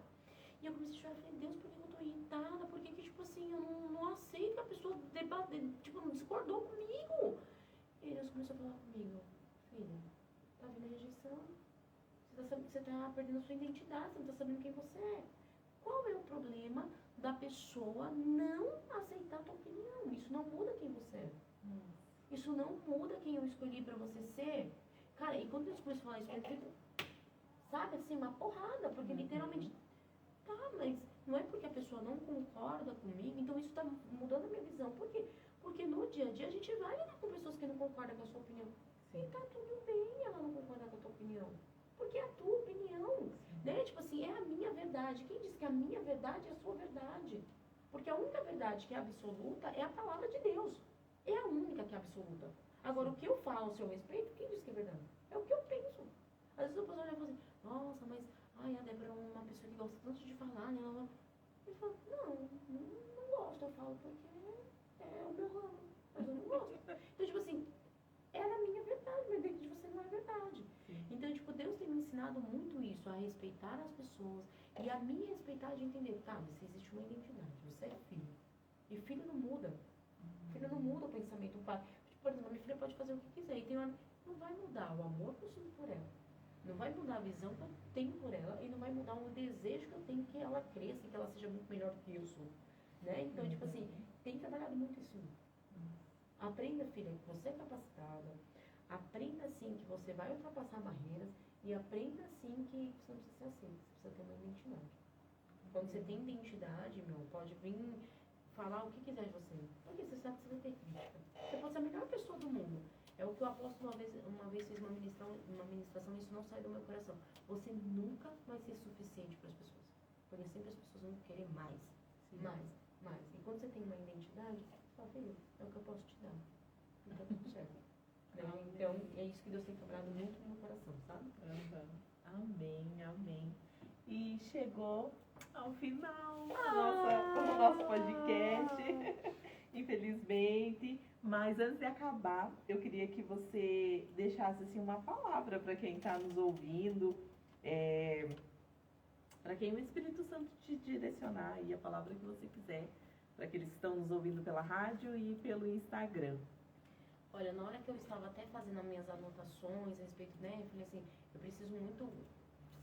E eu comecei a chorar, falei, Deus, por que eu tô irritada? Por que tipo assim, eu não aceito que a pessoa tipo, não discordou comigo? E Deus começou a falar comigo, filha, tá vindo a rejeição. Você tá perdendo a sua identidade, você não tá sabendo quem você é. Qual é o problema da pessoa não aceitar a tua opinião? Isso não muda quem você é. Isso não muda quem eu escolhi pra você ser. Cara, e quando Deus começou a falar isso, eu fico, sabe, assim, uma porrada, porque literalmente, tá, mas não é porque a pessoa não concorda comigo, então isso tá mudando a minha visão. Por quê? Porque no dia a dia a gente vai lidar com pessoas que não concordam com a sua opinião. E tá tudo bem ela não concordar com a tua opinião. Porque é a tua opinião, né? Tipo assim, é a minha verdade. Quem diz que a minha verdade é a sua verdade? Porque a única verdade que é absoluta é a palavra de Deus. É a única que é absoluta. Agora, o que eu falo ao seu respeito, quem diz que é verdade? É o que eu penso. Às vezes eu posso olhar e falar assim, nossa, mas ai, a Débora é uma pessoa que gosta tanto de falar, né? Eu falo, não gosto. Eu falo porque é o meu ramo. Mas eu não gosto. Então, tipo assim, era a minha verdade, mas dentro de você não é verdade. Então, tipo, Deus tem me ensinado muito isso, a respeitar as pessoas e a me respeitar de entender, tá, mas existe uma identidade, você é filho. E filho não muda. Filho não muda o pensamento. O pai, por exemplo, a minha filha pode fazer o que quiser. E tem uma, não vai mudar o amor que eu sinto por ela. Não vai mudar a visão que eu tenho por ela. E não vai mudar o desejo que eu tenho que ela cresça, que ela seja muito melhor do que eu sou. Né? Então, tipo assim, tem trabalhado muito isso em mim. Aprenda, filha, que você é capacitada. Aprenda, sim, que você vai ultrapassar barreiras. E aprenda, sim, que você não precisa ser assim. Você precisa ter uma identidade. Quando você tem identidade, meu, pode vir falar o que quiser de você. Porque você sabe que você vai ter crítica. Você pode ser a melhor pessoa do mundo. É o que o apóstolo uma vez fez uma ministração e isso não sai do meu coração. Você nunca vai ser suficiente para as pessoas. Porque sempre as pessoas vão querer mais. Sim. Mais. E quando você tem uma identidade, você fala, filho, é o que eu posso te dar. E tá tudo certo. Né? Então, é isso que Deus tem trabalhado muito no meu coração, sabe? Amém. E chegou ao final do nosso podcast, infelizmente. Mas antes de acabar, eu queria que você deixasse assim, uma palavra para quem está nos ouvindo, para quem o Espírito Santo te direcionar, e a palavra que você quiser, para aqueles que estão nos ouvindo pela rádio e pelo Instagram. Olha, na hora que eu estava até fazendo as minhas anotações a respeito, né, eu falei assim, eu preciso muito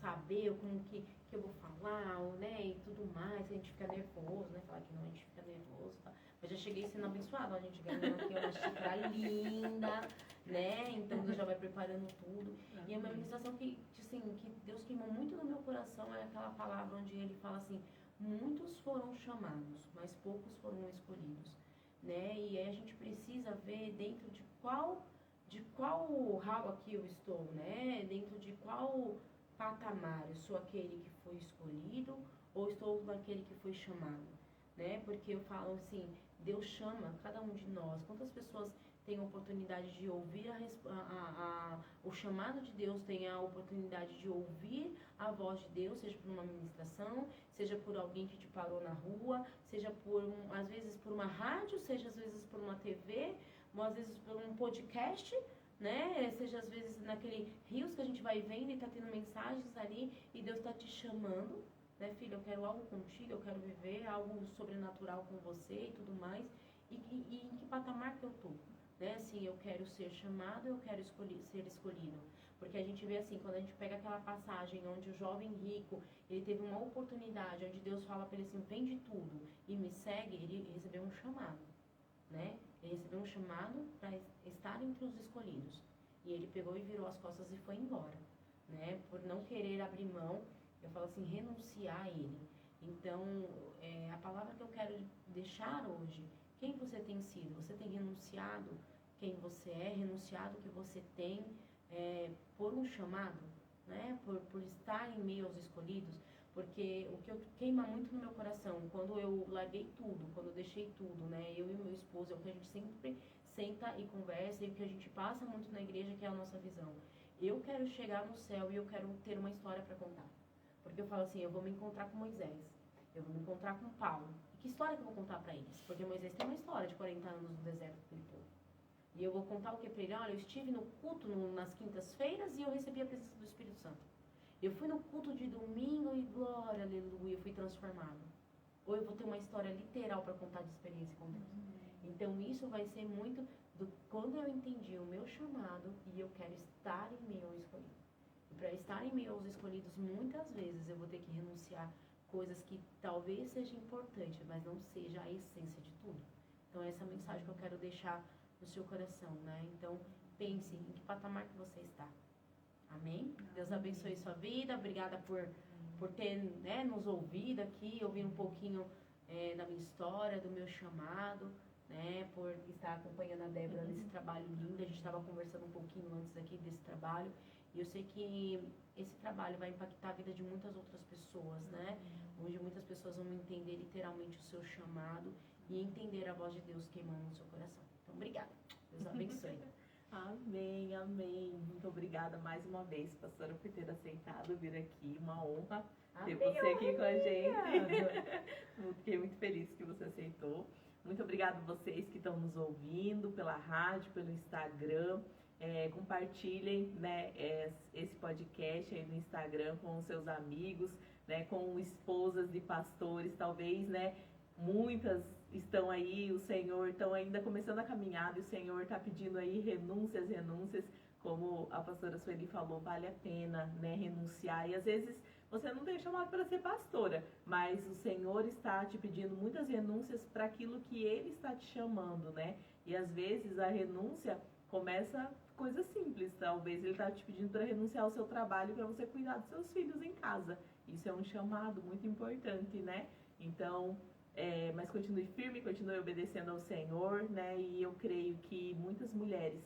saber como que eu vou falar, né, e tudo mais, a gente fica nervoso, né, falar que não, a gente fica nervoso, tá? Mas já cheguei sendo abençoado, a gente ganhou aqui uma xícara linda, né, então Deus já vai preparando tudo. E é uma ministração que, assim, que Deus queimou muito no meu coração, é aquela palavra onde ele fala assim, muitos foram chamados, mas poucos foram escolhidos, né, e aí a gente precisa ver dentro de qual rabo aqui eu estou, né, dentro de qual patamar, eu sou aquele que foi escolhido ou estou naquele que foi chamado, né? Porque eu falo assim, Deus chama cada um de nós. Quantas pessoas têm a oportunidade de ouvir o chamado de Deus, têm a oportunidade de ouvir a voz de Deus, seja por uma ministração, seja por alguém que te parou na rua, seja às vezes por uma rádio, seja às vezes por uma TV, ou às vezes por um podcast, né? Seja às vezes naquele rios que a gente vai vendo e tá tendo mensagens ali e Deus tá te chamando, né, filha, eu quero algo contigo, eu quero viver algo sobrenatural com você e tudo mais. E em que patamar que eu tô, né? Assim, eu quero ser chamado, eu quero ser escolhido. Porque a gente vê assim, quando a gente pega aquela passagem onde o jovem rico, ele teve uma oportunidade, onde Deus fala para ele assim, vende tudo e me segue, ele recebeu um chamado, né? Ele recebeu um chamado para estar entre os escolhidos. E ele pegou e virou as costas e foi embora, né? Por não querer abrir mão, eu falo assim, renunciar a ele. Então, a palavra que eu quero deixar hoje, quem você tem sido? Você tem renunciado quem você é, renunciado o que você tem por um chamado, né? Por estar em meio aos escolhidos? Porque o que eu queima muito no meu coração, quando eu larguei tudo, quando eu deixei tudo, né? Eu e o meu esposo, é o que a gente sempre senta e conversa e o que a gente passa muito na igreja, que é a nossa visão. Eu quero chegar no céu e eu quero ter uma história para contar. Porque eu falo assim, eu vou me encontrar com Moisés, eu vou me encontrar com Paulo. E que história que eu vou contar para eles? Porque Moisés tem uma história de 40 anos no deserto que ele pôs. E eu vou contar o que para ele? Olha, eu estive no culto nas quintas-feiras e eu recebi a presença do Espírito Santo. Eu fui no culto de domingo e glória, aleluia, eu fui transformado. Ou eu vou ter uma história literal para contar de experiência com Deus. Então isso vai ser muito quando eu entendi o meu chamado e eu quero estar em meio ao escolhido. E para estar em meio aos escolhidos, muitas vezes eu vou ter que renunciar coisas que talvez seja importante, mas não seja a essência de tudo. Então essa é a mensagem que eu quero deixar no seu coração, né? Então pense em que patamar que você está. Amém? Deus abençoe sua vida. Obrigada por ter, né, nos ouvido aqui, ouvir um pouquinho da minha história, do meu chamado, né, por estar acompanhando a Débora nesse trabalho lindo. A gente estava conversando um pouquinho antes aqui desse trabalho. E eu sei que esse trabalho vai impactar a vida de muitas outras pessoas, né? Onde muitas pessoas vão entender literalmente o seu chamado e entender a voz de Deus queimando no seu coração. Então, obrigada. Deus abençoe. Amém, amém. Muito obrigada mais uma vez, pastora, por ter aceitado vir aqui. Uma honra ter você aqui com a gente. Fiquei muito feliz que você aceitou. Muito obrigada a vocês que estão nos ouvindo pela rádio, pelo Instagram. Compartilhem, né, esse podcast aí no Instagram com os seus amigos, né, com esposas de pastores, talvez, né, muitas estão aí, o Senhor estão ainda começando a caminhada e o Senhor está pedindo aí renúncias, como a pastora Sueli falou, vale a pena, né, renunciar. E às vezes você não tem chamado para ser pastora, mas o Senhor está te pedindo muitas renúncias para aquilo que Ele está te chamando, né? E às vezes a renúncia começa coisa simples, talvez Ele está te pedindo para renunciar ao seu trabalho para você cuidar dos seus filhos em casa. Isso é um chamado muito importante, né? Então, mas continue firme, continue obedecendo ao Senhor, né? E eu creio que muitas mulheres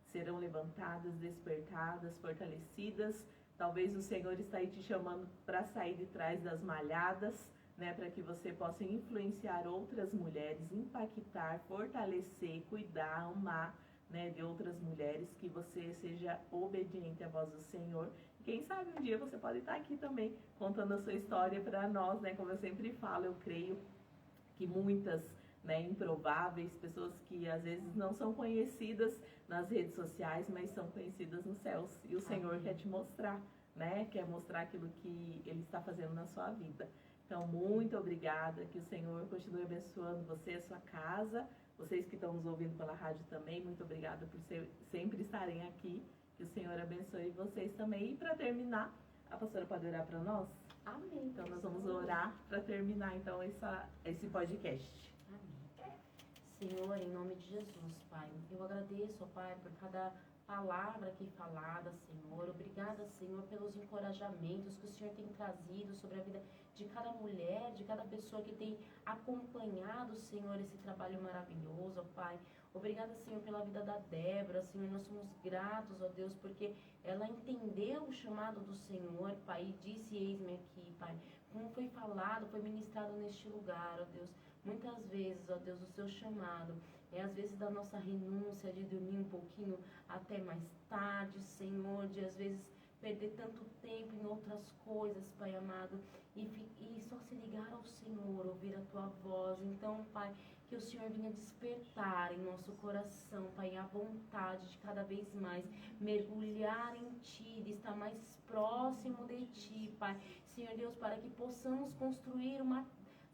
serão levantadas, despertadas, fortalecidas. Talvez o Senhor está aí te chamando para sair de trás das malhadas, né? Para que você possa influenciar outras mulheres, impactar, fortalecer, cuidar, amar, né? De outras mulheres, que você seja obediente à voz do Senhor. Quem sabe um dia você pode estar aqui também contando a sua história para nós, né? Como eu sempre falo, eu creio que muitas, né, improváveis, pessoas que às vezes não são conhecidas nas redes sociais, mas são conhecidas nos céus. E o Senhor quer te mostrar, né? Quer mostrar aquilo que Ele está fazendo na sua vida. Então, muito obrigada, que o Senhor continue abençoando você, a sua casa, vocês que estão nos ouvindo pela rádio também, muito obrigada por sempre estarem aqui, que o Senhor abençoe vocês também. E para terminar, a pastora pode orar para nós? Amém. Então nós vamos orar para terminar então esse podcast. Amém. Senhor, em nome de Jesus, Pai, eu agradeço, ó Pai, por cada palavra aqui falada, Senhor. Obrigada, Senhor, pelos encorajamentos que o Senhor tem trazido sobre a vida de cada mulher, de cada pessoa que tem acompanhado, Senhor, esse trabalho maravilhoso, ó Pai. Obrigada, Senhor, pela vida da Débora, Senhor, nós somos gratos, ó Deus, porque ela entendeu o chamado do Senhor, Pai, e disse, eis-me aqui, Pai. Como foi falado, foi ministrado neste lugar, ó Deus. Muitas vezes, ó Deus, o seu chamado às vezes da nossa renúncia, de dormir um pouquinho até mais tarde, Senhor, de às vezes perder tanto tempo em outras coisas, Pai amado, e só se ligar ao Senhor, ouvir a Tua voz. Então, Pai, que o Senhor venha despertar em nosso coração, Pai, a vontade de cada vez mais mergulhar em Ti, de estar mais próximo de Ti, Pai. Senhor Deus, para que possamos construir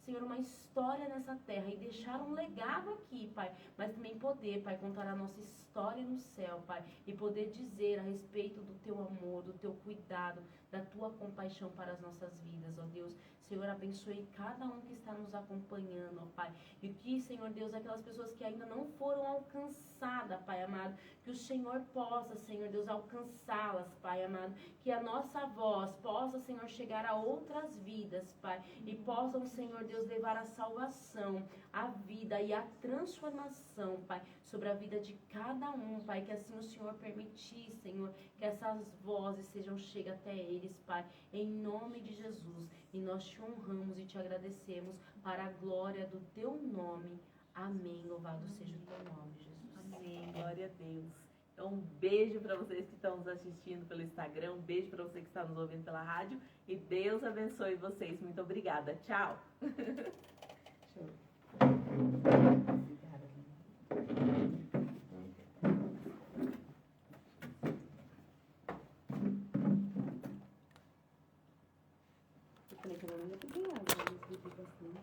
Senhor, uma história nessa terra e deixar um legado aqui, Pai, mas também poder, Pai, contar a nossa história no céu, Pai, e poder dizer a respeito do Teu amor, do Teu cuidado, da Tua compaixão para as nossas vidas, ó Deus. Senhor, abençoe cada um que está nos acompanhando, ó Pai, e que, Senhor Deus, aquelas pessoas que ainda não foram alcançadas, Pai amado, que o Senhor possa, Senhor Deus, alcançá-las, Pai amado, que a nossa voz possa, Senhor, chegar a outras vidas, Pai, e possam, Senhor Deus, Deus, levar a salvação, a vida e a transformação, Pai, sobre a vida de cada um, Pai, que assim o Senhor permitir, Senhor, que essas vozes sejam chegas até eles, Pai, em nome de Jesus. E nós te honramos e te agradecemos para a glória do teu nome. Amém. Louvado seja o teu nome, Jesus. Amém. Glória a Deus. Então, um beijo para vocês que estão nos assistindo pelo Instagram, um beijo para você que está nos ouvindo pela rádio e Deus abençoe vocês. Muito obrigada. Tchau. Show.